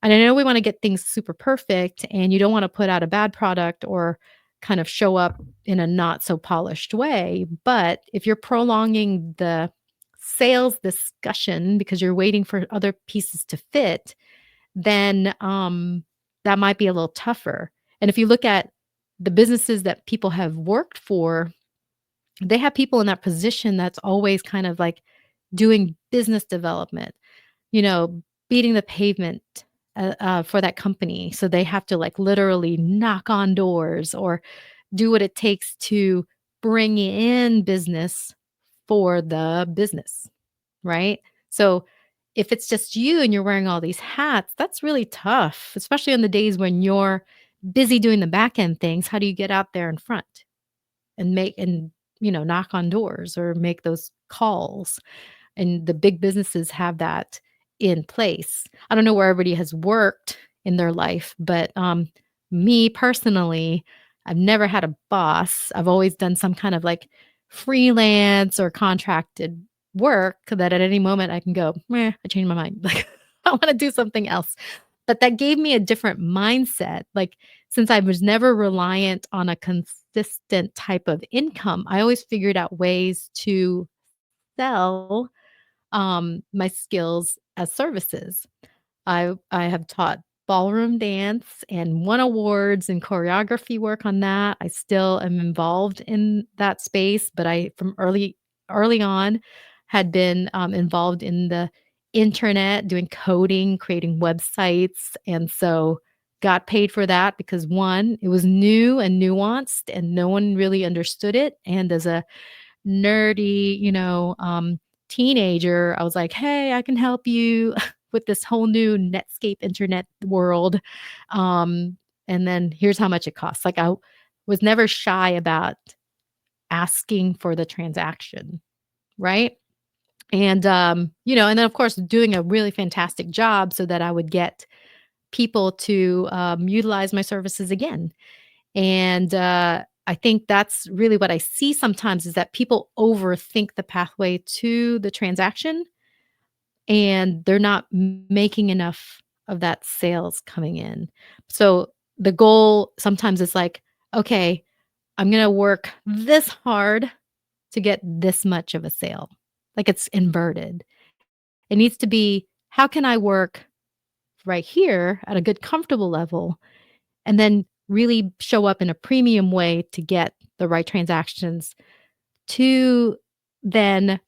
And I know we want to get things super perfect, and you don't want to put out a bad product or kind of show up in a not so polished way. But if you're prolonging the sales discussion because you're waiting for other pieces to fit, then that might be a little tougher. And if you look at the businesses that people have worked for, they have people in that position that's always kind of like doing business development, you know, beating the pavement for that company. So they have to like literally knock on doors or do what it takes to bring in business for the business, right? So if it's just you and you're wearing all these hats, that's really tough, especially on the days when you're busy doing the back end things. How do you get out there in front and knock on doors or make those calls? And the big businesses have that in place. I don't know where everybody has worked in their life, but me personally, I've never had a boss. I've always done some kind of like freelance or contracted work that at any moment I can go, I changed my mind. Like, I want to do something else. But that gave me a different mindset. Like, since I was never reliant on a consistent type of income, I always figured out ways to sell my skills as services. I have taught ballroom dance and won awards and choreography work on that. I still am involved in that space, but I from early on had been involved in the internet, doing coding, creating websites, and so got paid for that because one, it was new and nuanced, and no one really understood it. And as a nerdy, teenager, I was like, "Hey, I can help you with this whole new Netscape internet world." Um, and then here's how much it costs. Like I was never shy about asking for the transaction, right? And then of course doing a really fantastic job so that I would get people to utilize my services again. And I think that's really what I see sometimes is that people overthink the pathway to the transaction and they're not making enough of that sales coming in. So the goal sometimes is like, okay, I'm going to work this hard to get this much of a sale. Like it's inverted. It needs to be, how can I work right here at a good, comfortable level and then really show up in a premium way to get the right transactions to then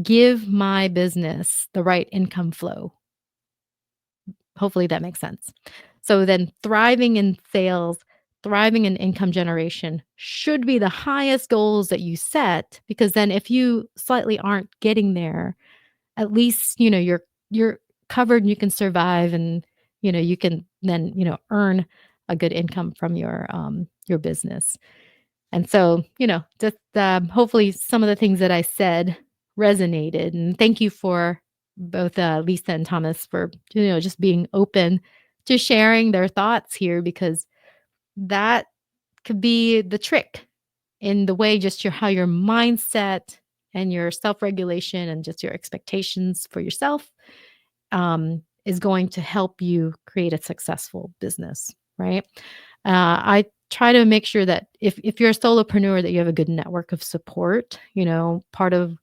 give my business the right income flow. Hopefully that makes sense. So then thriving in sales, thriving in income generation should be the highest goals that you set because then if you slightly aren't getting there, at least, you're covered and you can survive and, you can then, earn a good income from your business. And so, just hopefully some of the things that I said resonated. And thank you for both Lisa and Thomas for, just being open to sharing their thoughts here because that could be the trick in the way just how your mindset and your self-regulation and just your expectations for yourself is going to help you create a successful business, right? I try to make sure that if you're a solopreneur, that you have a good network of support. Part of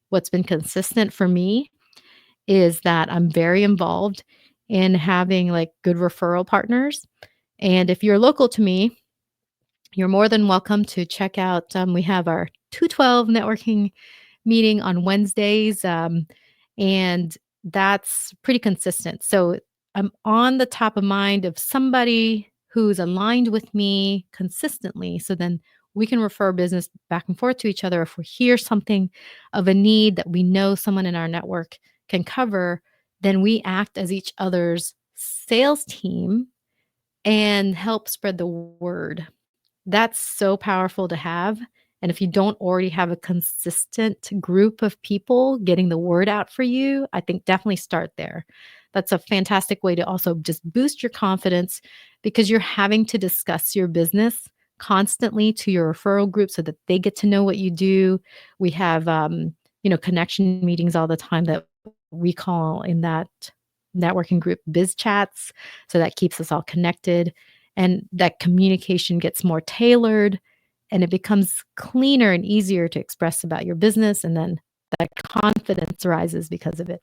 what's been consistent for me is that I'm very involved in having like good referral partners. And if you're local to me, you're more than welcome to check out. We have our 212 networking meeting on Wednesdays, and that's pretty consistent. So I'm on the top of mind of somebody who's aligned with me consistently. So then we can refer business back and forth to each other. If we hear something of a need that we know someone in our network can cover, then we act as each other's sales team and help spread the word. That's so powerful to have, and if you don't already have a consistent group of people getting the word out for you, I think definitely start there. That's a fantastic way to also just boost your confidence because you're having to discuss your business constantly to your referral group so that they get to know what you do. We have, connection meetings all the time that we call in that networking group biz chats. So that keeps us all connected and that communication gets more tailored and it becomes cleaner and easier to express about your business. And then that confidence rises because of it.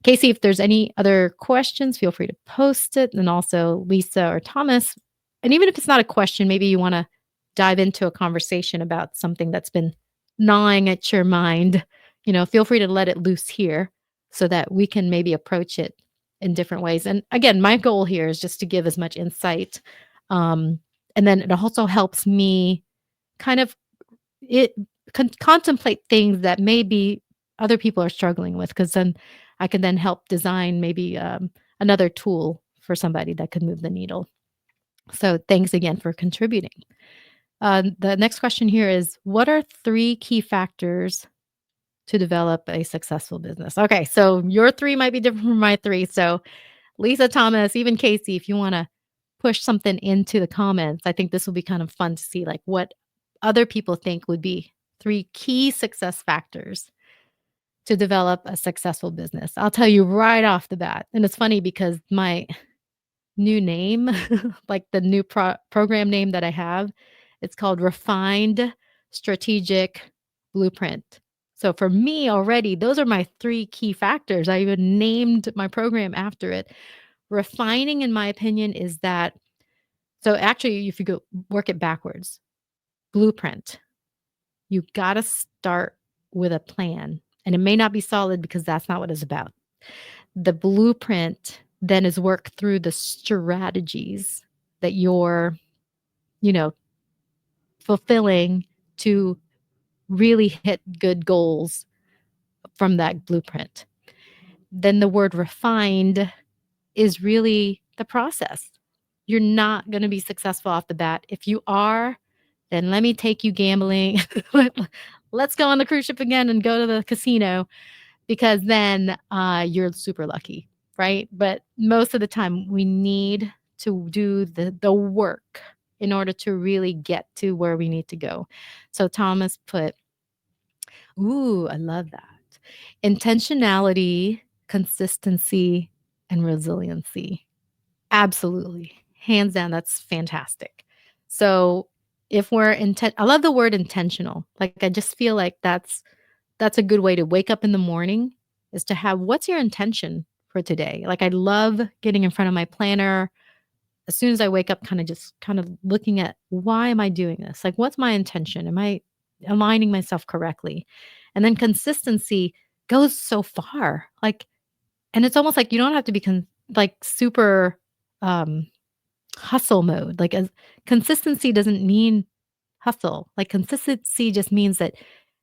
Casey, if there's any other questions, feel free to post it. And also Lisa or Thomas. And even if it's not a question, maybe you want to dive into a conversation about something that's been gnawing at your mind, feel free to let it loose here so that we can maybe approach it in different ways. And again, my goal here is just to give as much insight. Um, and then it also helps me kind of it contemplate things that maybe other people are struggling with, because then I can then help design maybe another tool for somebody that could move the needle. So thanks again for contributing. The next question here is, what are 3 key factors to develop a successful business? Okay, so your 3 might be different from my 3. So Lisa, Thomas, even Casey, if you want to push something into the comments, I think this will be kind of fun to see like what other people think would be 3 key success factors to develop a successful business. I'll tell you right off the bat. And it's funny because my new name, like the new program name that I have, it's called Refined Strategic Blueprint. So for me already, those are my 3 key factors. I even named my program after it. Refining, in my opinion, is that so actually, if you go work it backwards, blueprint, you gotta start with a plan, and it may not be solid because that's not what it's about. The blueprint then is work through the strategies that you're, you know, fulfilling to really hit good goals from that blueprint. Then the word refined is really the process. You're not gonna be successful off the bat. If you are, then let me take you gambling. Let's go on the cruise ship again and go to the casino because then, you're super lucky, right? But most of the time, we need to do the work in order to really get to where we need to go. So Thomas put, ooh, I love that. Intentionality, consistency, and resiliency. Absolutely. Hands down, that's fantastic. So if we're I love the word intentional. Like I just feel like that's a good way to wake up in the morning is to have what's your intention for today? Like I love getting in front of my planner as soon as I wake up, kind of looking at why am I doing this? Like what's my intention? Am I aligning myself correctly? And then consistency goes so far. Like and it's almost like you don't have to be like super um hustle mode. Like as consistency doesn't mean hustle. Like consistency just means that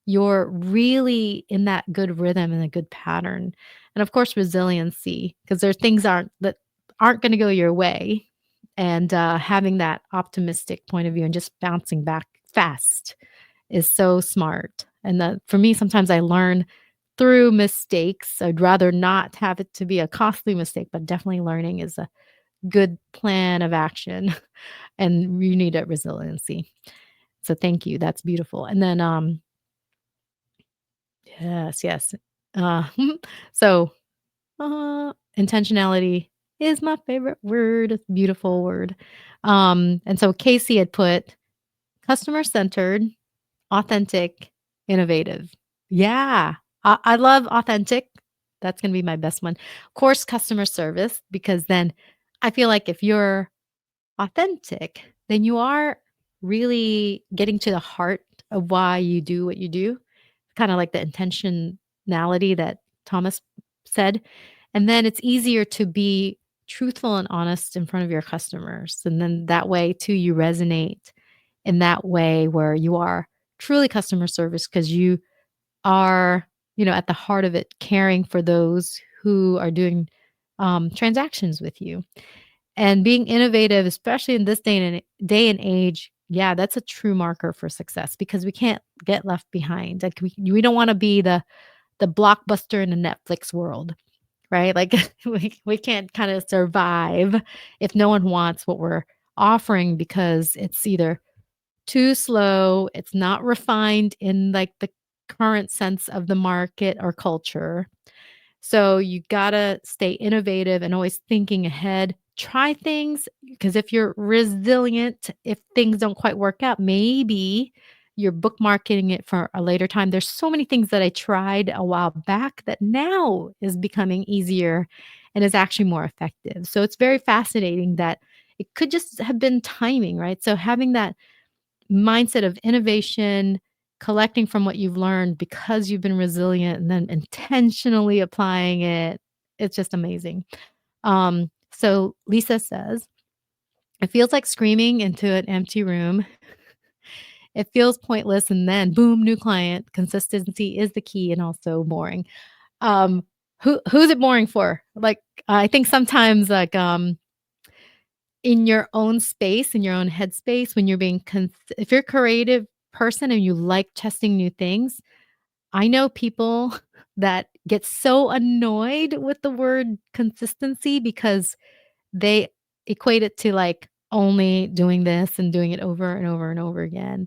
you're really in that good rhythm and a good pattern. And of course resiliency, because there's things aren't going to go your way. And having that optimistic point of view and just bouncing back fast is so smart. And for me, sometimes I learn through mistakes. I'd rather not have it to be a costly mistake, but definitely learning is a good plan of action. And you need that resiliency. So thank you. That's beautiful. And then Yes, yes. Uh, so, intentionality is my favorite word. It's a beautiful word. And so Casey had put customer-centered, authentic, innovative. Yeah. I love authentic. That's gonna be my best one. Of course, customer service, because then I feel like if you're authentic, then you are really getting to the heart of why you do what you do, kinda like the intentionality that Thomas said, and then it's easier to be truthful and honest in front of your customers, and then that way too, you resonate in that way where you are truly customer service because you are, at the heart of it, caring for those who are doing, transactions with you. And being innovative, especially in this day and age, yeah, that's a true marker for success because we can't get left behind. Like we don't wanna be the blockbuster in the Netflix world, right? Like we can't kinda survive if no one wants what we're offering because it's either too slow, it's not refined in, like, the current sense of the market or culture. So you gotta stay innovative and always thinking ahead. Try things because if you're resilient, if things don't quite work out, maybe you're bookmarking it for a later time. There's so many things that I tried a while back that now is becoming easier and is actually more effective. So it's very fascinating that it could just have been timing, right? So having that mindset of innovation, collecting from what you've learned because you've been resilient and then intentionally applying it. It's just amazing. So Lisa says, it feels like screaming into an empty room. It feels pointless. And then boom, new client. Consistency is the key and also boring. Um, who's it boring for? Like, I think sometimes in your own space, in your own headspace, when you're being if you're a creative person and you like testing new things, I know people that get so annoyed with the word consistency because they equate it to, like, only doing this and doing it over and over and over again.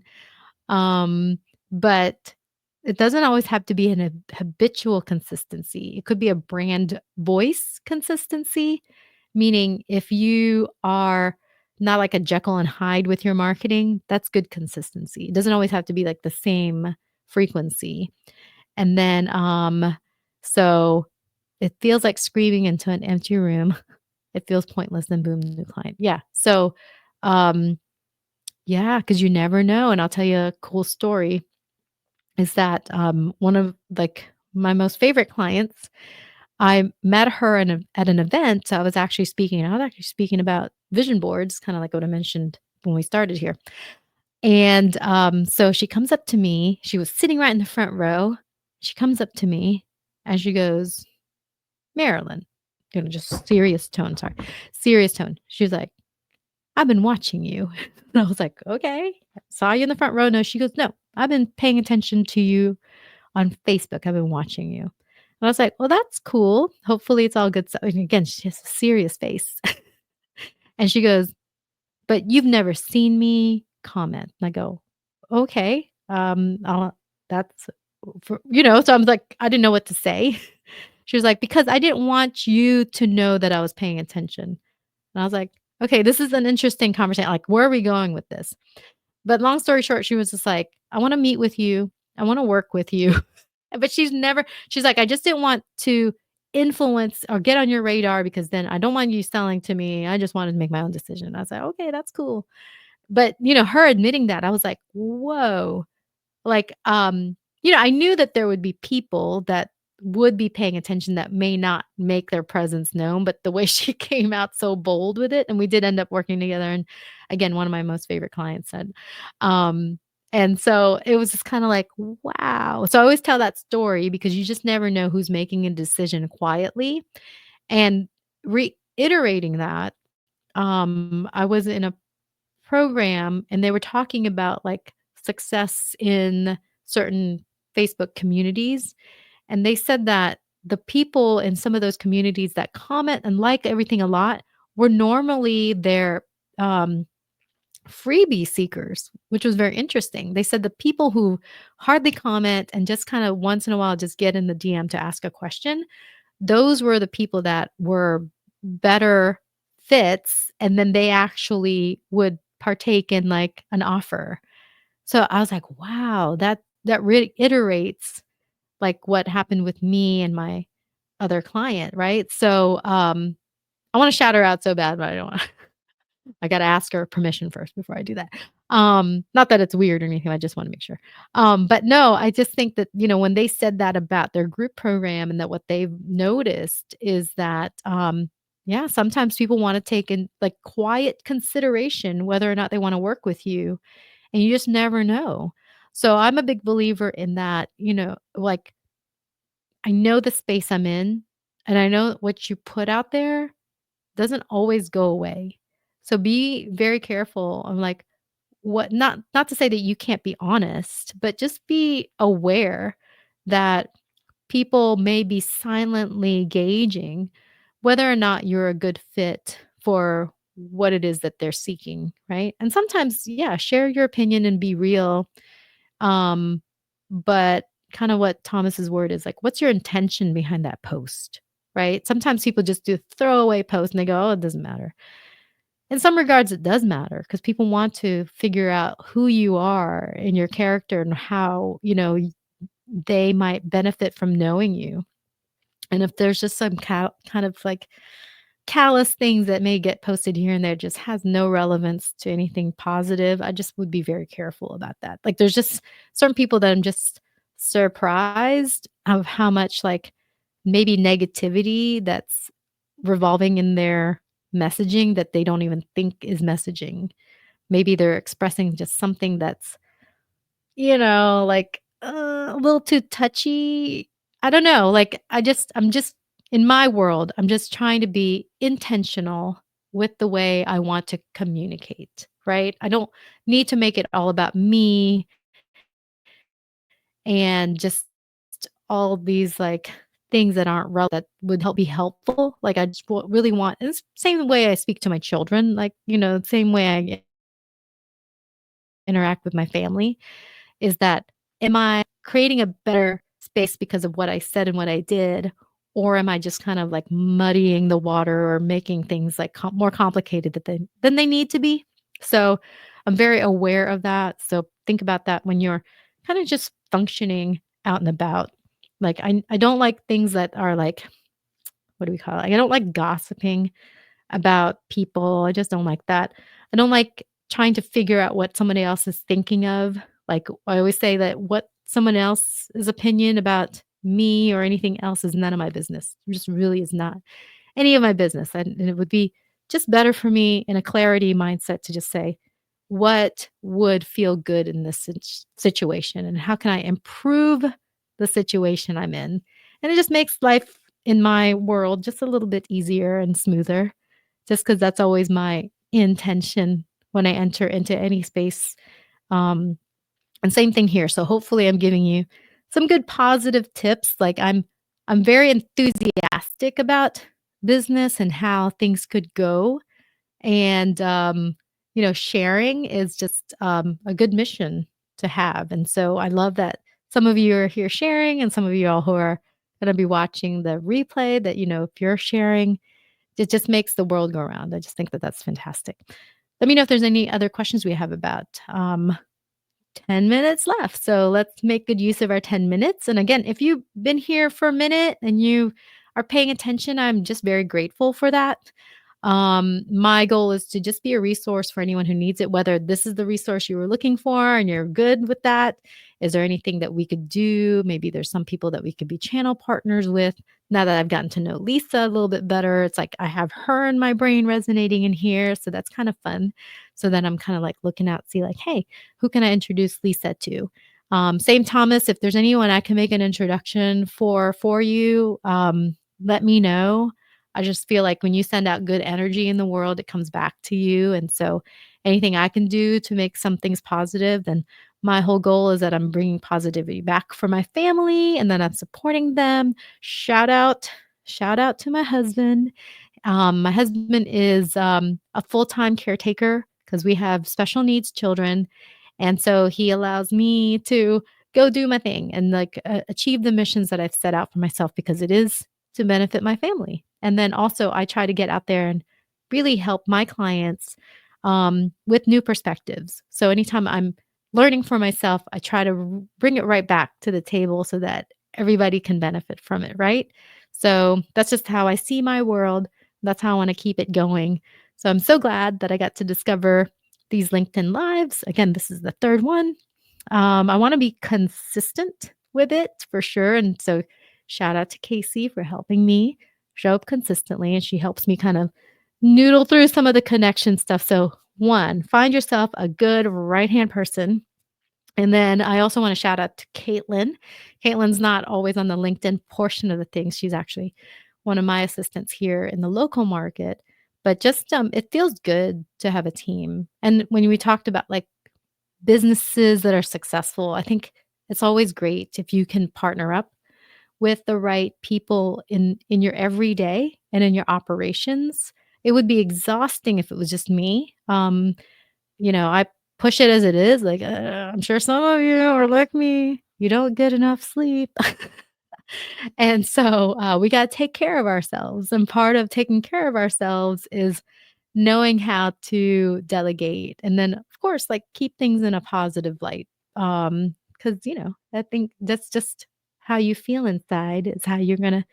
Um, but it doesn't always have to be an habitual consistency. It could be a brand voice consistency, meaning if you are not like a Jekyll and Hyde with your marketing, that's good consistency. It doesn't always have to be like the same frequency. And then, so it feels like screaming into an empty room. It feels pointless, then boom, new client. Yeah. So, um, yeah, because you never know, and I'll tell you a cool story is that, one of, like, my most favorite clients, I met her at an event. I was actually speaking about vision boards, kinda like what I mentioned when we started here, and, so she comes up to me. She was sitting right in the front row. She comes up to me, and she goes, "Marilyn," just serious tone, sorry, serious tone. She was like, "I've been watching you." And I was like, "Okay. I saw you in the front row." No, she goes, "No, I've been paying attention to you on Facebook. I've been watching you." And I was like, "Well, that's cool. Hopefully it's all good stuff." And again, she has a serious face. And she goes, "But you've never seen me comment." And I go, "Okay, that's so I'm like, I didn't know what to say. She was like, "Because I didn't want you to know that I was paying attention." And I was like, "Okay, this is an interesting conversation. Like, where are we going with this?" But long story short, she was just like, "I wanna meet with you. I wanna work with you." But she's like, "I just didn't want to influence or get on your radar because then I don't want you selling to me. I just wanted to make my own decision." I was like, "Okay, that's cool." But, her admitting that, I was like, "Whoa." Like, I knew that there would be people that would be paying attention that may not make their presence known, but the way she came out so bold with it, and we did end up working together, and again, one of my most favorite clients said, and so it was just kinda like, wow. So I always tell that story because you just never know who's making a decision quietly, and reiterating that, I was in a program and they were talking about like success in certain Facebook communities. And they said that the people in some of those communities that comment and like everything a lot were normally their um, freebie seekers, which was very interesting. They said the people who hardly comment and just kind of once in a while just get in the DM to ask a question, those were the people that were better fits, and then they actually would partake in, like, an offer. So I was like, "Wow, that reiterates, like, what happened with me and my other client," right? So, I wanna shout her out so bad, but I don't wanna I gotta ask her permission first before I do that. Not that it's weird or anything, I just wanna make sure. But no, I just think that, when they said that about their group program and that what they've noticed is that, yeah, sometimes people wanna take in, like, quiet consideration whether or not they wanna work with you, and you just never know. So I'm a big believer in that, like, I know the space I'm in, and I know what you put out there doesn't always go away. So be very careful on, like, what not to say that you can't be honest, but just be aware that people may be silently gauging whether or not you're a good fit for what it is that they're seeking, right? And sometimes, yeah, share your opinion and be real. Um, but kind of what Thomas's word is like, what's your intention behind that post? Right? Sometimes people just do throwaway posts and they go, oh, it doesn't matter. In some regards, it does matter because people want to figure out who you are and your character and how, they might benefit from knowing you. And if there's just some kind of like callous things that may get posted here and there just has no relevance to anything positive, I just would be very careful about that. Like there's just certain people that I'm just surprised of how much like maybe negativity that's revolving in their messaging that they don't even think is messaging. Maybe they're expressing just something that's, like, a little too touchy. I don't know, like, I'm just in my world, I'm just trying to be intentional with the way I want to communicate, right? I don't need to make it all about me and just all these, like, things that aren't that would help be helpful. Like, I just really want and it's the same way I speak to my children, like, same way I interact with my family. Is that am I creating a better space because of what I said and what I did, or am I just kind of like muddying the water or making things like more complicated than they need to be? So I'm very aware of that. So think about that when you're kind of just functioning out and about. Like I don't like things that are like what do we call it? Like, I don't like gossiping about people. I just don't like that. I don't like trying to figure out what somebody else is thinking of. Like I always say that what someone else's opinion about me or anything else is none of my business. It just really is not any of my business. And it would be just better for me in a clarity mindset to just say, what would feel good in this situation and how can I improve the situation I'm in? And it just makes life in my world just a little bit easier and smoother just because that's always my intention when I enter into any space. Um, and same thing here. So hopefully I'm giving you some good positive tips. Like I'm very enthusiastic about business and how things could go. And sharing is just a good mission to have. And so I love that some of you are here sharing and some of you all who are going to be watching the replay that, if you're sharing it just makes the world go around. I just think that that's fantastic. Let me know if there's any other questions we have about 10 minutes left. So let's make good use of our 10 minutes. And again, if you've been here for a minute and you are paying attention, I'm just very grateful for that. My goal is to just be a resource for anyone who needs it, whether this is the resource you were looking for and you're good with that. Is there anything that we could do? Maybe there's some people that we could be channel partners with. Now that I've gotten to know Lisa a little bit better, it's like I have her in my brain resonating in here. So that's kind of fun. So then I'm kind of like looking out, see like, hey, who can I introduce Lisa to? Same Thomas, if there's anyone I can make an introduction for you, let me know. I just feel like when you send out good energy in the world, it comes back to you. And so anything I can do to make some things positive, then my whole goal is that I'm bringing positivity back for my family and then I'm supporting them. Shout out to my husband. My husband is a full time caretaker because we have special needs children. And so he allows me to go do my thing and like achieve the missions that I've set out for myself because it is to benefit my family. And then also, I try to get out there and really help my clients with new perspectives. So anytime I'm learning for myself, I try to bring it right back to the table so that everybody can benefit from it, right? So that's just how I see my world. That's how I want to keep it going. So I'm so glad that I got to discover these LinkedIn Lives. Again, this is the third one. I want to be consistent with it for sure. And so shout out to Casey for helping me show up consistently. And she helps me kind of noodle through some of the connection stuff. So, one, find yourself a good right hand person. And then I also want to shout out to Caitlin. Caitlin's not always on the LinkedIn portion of the things. She's actually one of my assistants here in the local market. But just it feels good to have a team. And when we talked about like businesses that are successful, I think it's always great if you can partner up with the right people in your everyday and in your operations. It would be exhausting if it was just me. I push it as it is, like, I'm sure some of you are like me, you don't get enough sleep. And so, we gotta take care of ourselves, and part of taking care of ourselves is knowing how to delegate, and then, of course, like, keep things in a positive light, because I think that's just how you feel inside. It's how you're gonna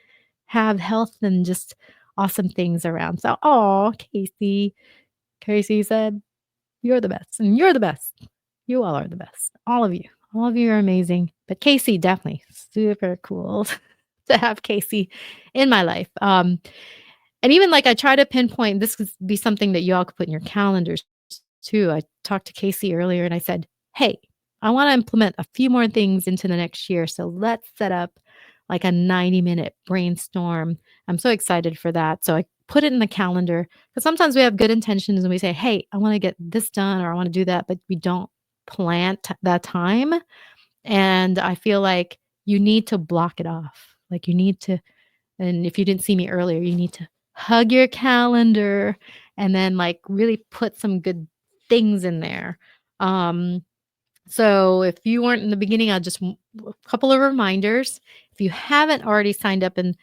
have health and just awesome things around. So, oh, Casey said, "You're the best, and you're the best. You all are the best. All of you. All of you are amazing." But Casey, definitely super cool to have Casey in my life. And even like I try to pinpoint this could be something that you all could put in your calendars too. I talked to Casey earlier and I said, "Hey, I want to implement a few more things into the next year. So let's set up like a 90-minute brainstorm." I'm so excited for that. So I put it in the calendar because sometimes we have good intentions and we say, "Hey, I want to get this done or I want to do that," but we don't that time. And I feel like you need to block it off. Like you need to, and if you didn't see me earlier, you need to hug your calendar and then like really put some good things in there. Um, so if you weren't in the beginning, I'll just a couple of reminders. If you haven't already signed up in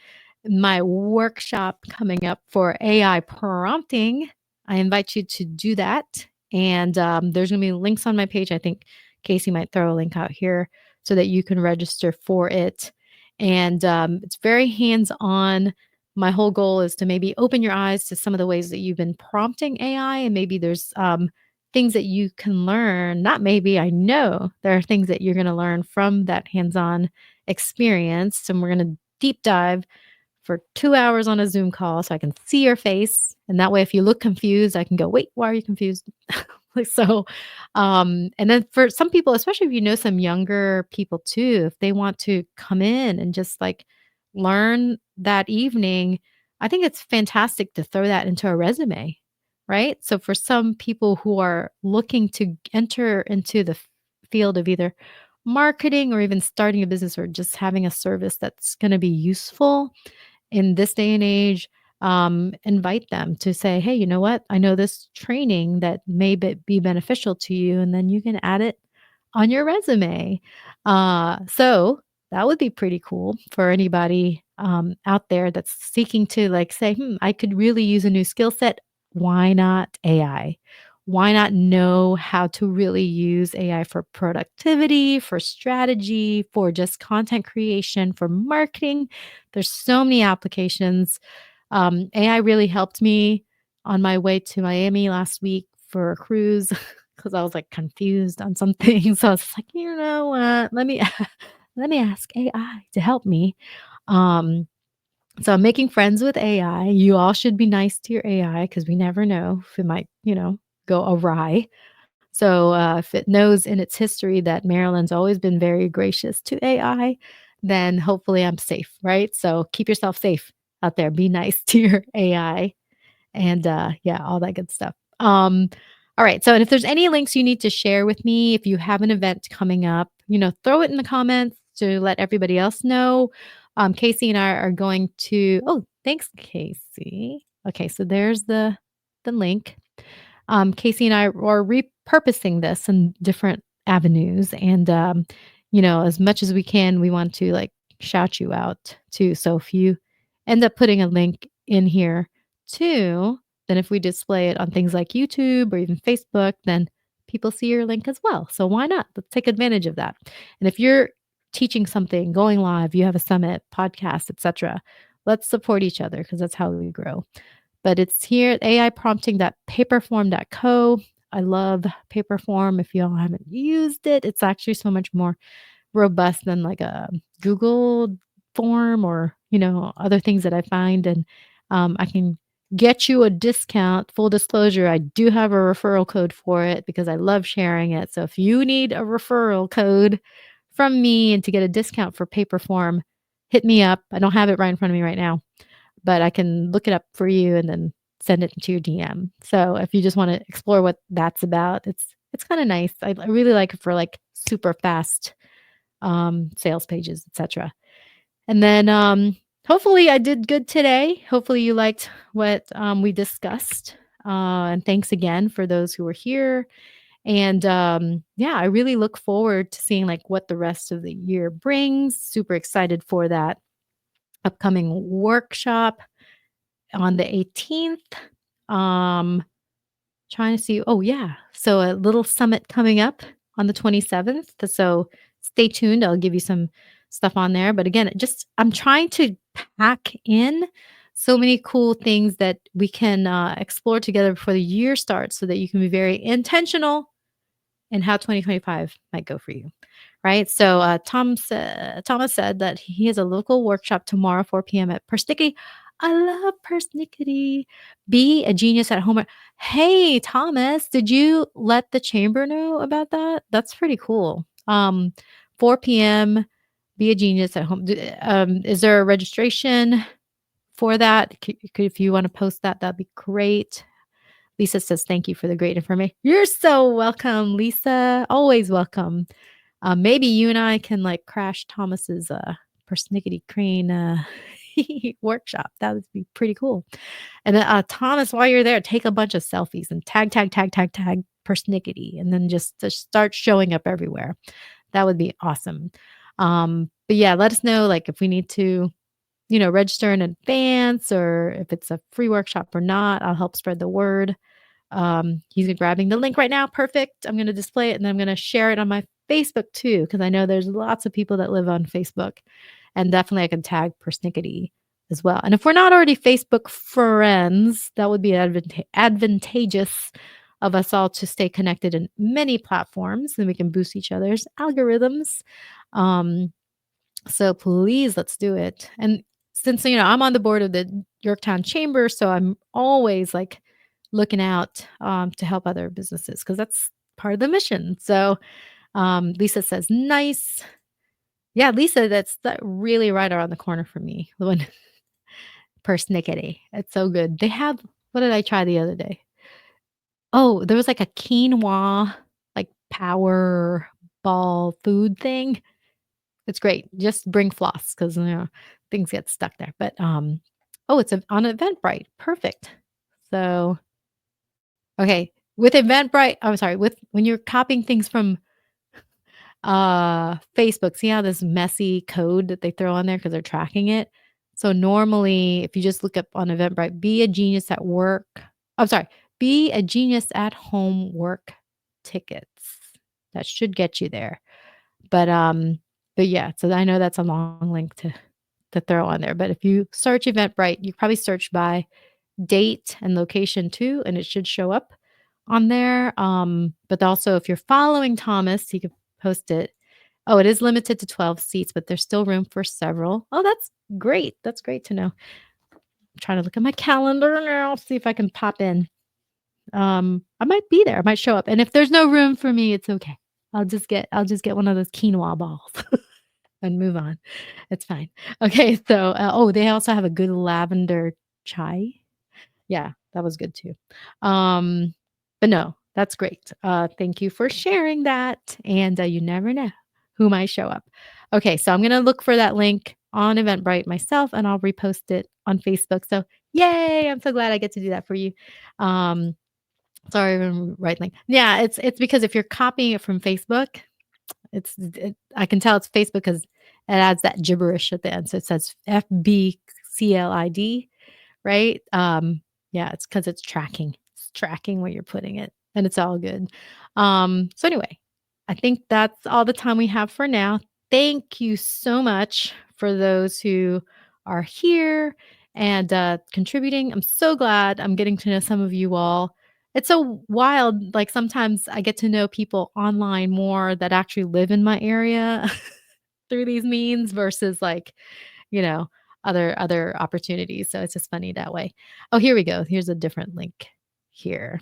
my workshop coming up for AI prompting, I invite you to do that. And there's going to be links on my page. I think Casey might throw a link out here so that you can register for it. And it's very hands on. My whole goal is to maybe open your eyes to some of the ways that you've been prompting AI, and maybe there's things that you can learn. Not maybe, I know there are things that you're going to learn from that hands on experience. And we're going to deep dive for 2 hours on a Zoom call so I can see your face, and that way if you look confused, I can go, "Wait, why are you confused?" Like, so, and then for some people, especially if you know some younger people too, if they want to come in and just, like, learn that evening, I think it's fantastic to throw that into a resume, right? So for some people who are looking to enter into the field of either marketing or even starting a business or just having a service that's gonna be useful, in this day and age, invite them to say, "Hey, you know what? I know this training that may be beneficial to you," and then you can add it on your resume. So that would be pretty cool for anybody out there that's seeking to like say, I could really use a new skill set. Why not AI? Why not know how to really use AI for productivity, for strategy, for just content creation, for marketing? There's so many applications. AI really helped me on my way to Miami last week for a cruise because I was like confused on some things. So I was like, you know what? Let me ask AI to help me. Um, so I'm making friends with AI. You all should be nice to your AI because we never know if it might, go awry. So, if it knows in its history that Marilen's always been very gracious to AI, then hopefully I'm safe, right? So keep yourself safe out there. Be nice to your AI and, yeah, all that good stuff. All right. So, and if there's any links you need to share with me, if you have an event coming up, throw it in the comments to let everybody else know. Casey and I are going to. Oh, thanks, Casey. Okay, so there's the link. Casey and I are repurposing this in different avenues, and as much as we can, we want to like shout you out too. So if you end up putting a link in here too, then if we display it on things like YouTube or even Facebook, then people see your link as well. So why not? Let's take advantage of that. And if you're teaching something, going live, you have a summit, podcast, etc., let's support each other because that's how we grow. But it's here at aiprompting.paperform.co. I love Paperform. If y'all haven't used it, it's actually so much more robust than like a Google form or, other things that I find. And I can get you a discount. Full disclosure, I do have a referral code for it because I love sharing it. So if you need a referral code from me and to get a discount for Paperform, hit me up. I don't have it right in front of me right now, but I can look it up for you and then send it to your DM. So if you just want to explore what that's about, it's kind of nice. I really like it for like super fast sales pages, etc. And then hopefully I did good today. Hopefully you liked what we discussed. And thanks again for those who were here. And yeah, I really look forward to seeing like what the rest of the year brings. Super excited for that upcoming workshop on the 18th. Um, Trying to see, oh, yeah. So a little summit coming up on the 27th. So stay tuned. I'll give you some stuff on there. But again, I'm trying to pack in so many cool things that we can explore together before the year starts so that you can be very intentional in how 2025 might go for you. Right. So Thomas said that he has a local workshop tomorrow, 4 p.m. at Persnickety. I love Persnickety. Be a genius at home. Hey, Thomas, did you let the chamber know about that? That's pretty cool. 4 p.m. Be a genius at home. Is there a registration for that? If you want to post that, that'd be great. Lisa says, thank you for the great information. You're so welcome, Lisa. Always welcome. Maybe you and I can like crash Thomas's persnickety crane workshop. That would be pretty cool. And then Thomas, while you're there, take a bunch of selfies and tag persnickety, and then just start showing up everywhere. That would be awesome. But yeah, let us know like if we need to, register in advance or if it's a free workshop or not. I'll help spread the word. He's grabbing the link right now. Perfect. I'm going to display it and then I'm going to share it on my Facebook too, because I know there's lots of people that live on Facebook, and definitely I can tag Persnickety as well. And if we're not already Facebook friends, that would be advantageous of us all to stay connected in many platforms, and we can boost each other's algorithms. So please, let's do it. And since I'm on the board of the Yorktown Chamber, so I'm always like looking out to help other businesses because that's part of the mission. So Lisa says, nice. Yeah, Lisa, that's really right around the corner for me. The one persnickety. It's so good. They have, what did I try the other day? Oh, there was like a quinoa, like power ball food thing. It's great. Just bring floss because things get stuck there. But oh, it's on Eventbrite. Perfect. So okay, with Eventbrite, I'm sorry, with when you're copying things from Facebook, see how this messy code that they throw on there because they're tracking it. So normally, if you just look up on Eventbrite, be a genius at work. I'm sorry, be a genius at home work tickets. That should get you there. But yeah, so I know that's a long link to throw on there. But if you search Eventbrite, you probably search by date and location too, and it should show up on there. But also if you're following Thomas, you could post it. Oh, it is limited to 12 seats, but there's still room for several. Oh, that's great. That's great to know. I'm trying to look at my calendar now, see if I can pop in. I might be there. I might show up. And if there's no room for me, it's okay. I'll just get one of those quinoa balls and move on. It's fine. Okay, so oh, they also have a good lavender chai. Yeah, that was good too. Um, but no, that's great. Thank you for sharing that. And you never know who might show up. Okay, so I'm going to look for that link on Eventbrite myself and I'll repost it on Facebook. So, yay, I'm so glad I get to do that for you. Um, Sorry, I'm right link. Yeah, it's because if you're copying it from Facebook, I can tell it's Facebook because it adds that gibberish at the end, so it says FBCLID, right? Yeah, it's because it's tracking. It's tracking where you're putting it, and it's all good. So anyway, I think that's all the time we have for now. Thank you so much for those who are here and, contributing. I'm so glad I'm getting to know some of you all. It's so wild, like, sometimes I get to know people online more that actually live in my area through these means versus, like, you know, other opportunities, so it's just funny that way. Oh, here we go. Here's a different link here.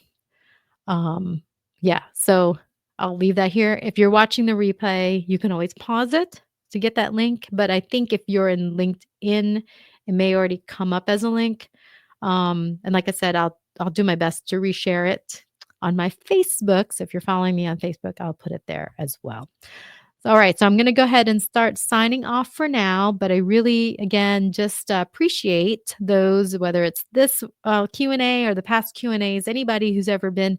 Um, yeah, so I'll leave that here. If you're watching the replay, you can always pause it to get that link, but I think if you're in LinkedIn, it may already come up as a link. And like I said, I'll do my best to reshare it on my Facebook. So if you're following me on Facebook, I'll put it there as well. All right, so I'm going to go ahead and start signing off for now, but I really, again, just appreciate those, whether it's this Q&A or the past Q&As, anybody who's ever been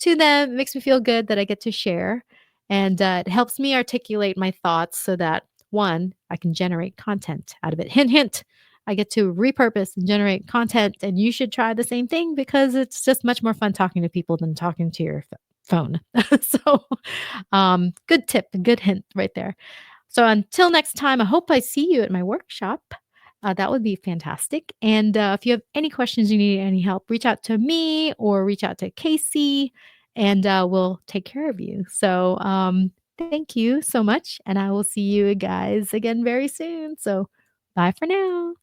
to them. It makes me feel good that I get to share, and it helps me articulate my thoughts so that, one, I can generate content out of it. Hint, hint. I get to repurpose and generate content, and you should try the same thing because it's just much more fun talking to people than talking to your phone. So, good tip, good hint right there. So until next time, I hope I see you at my workshop. That would be fantastic. And if you have any questions, you need any help, reach out to me or reach out to Casey, and we'll take care of you. So thank you so much. And I will see you guys again very soon. So bye for now.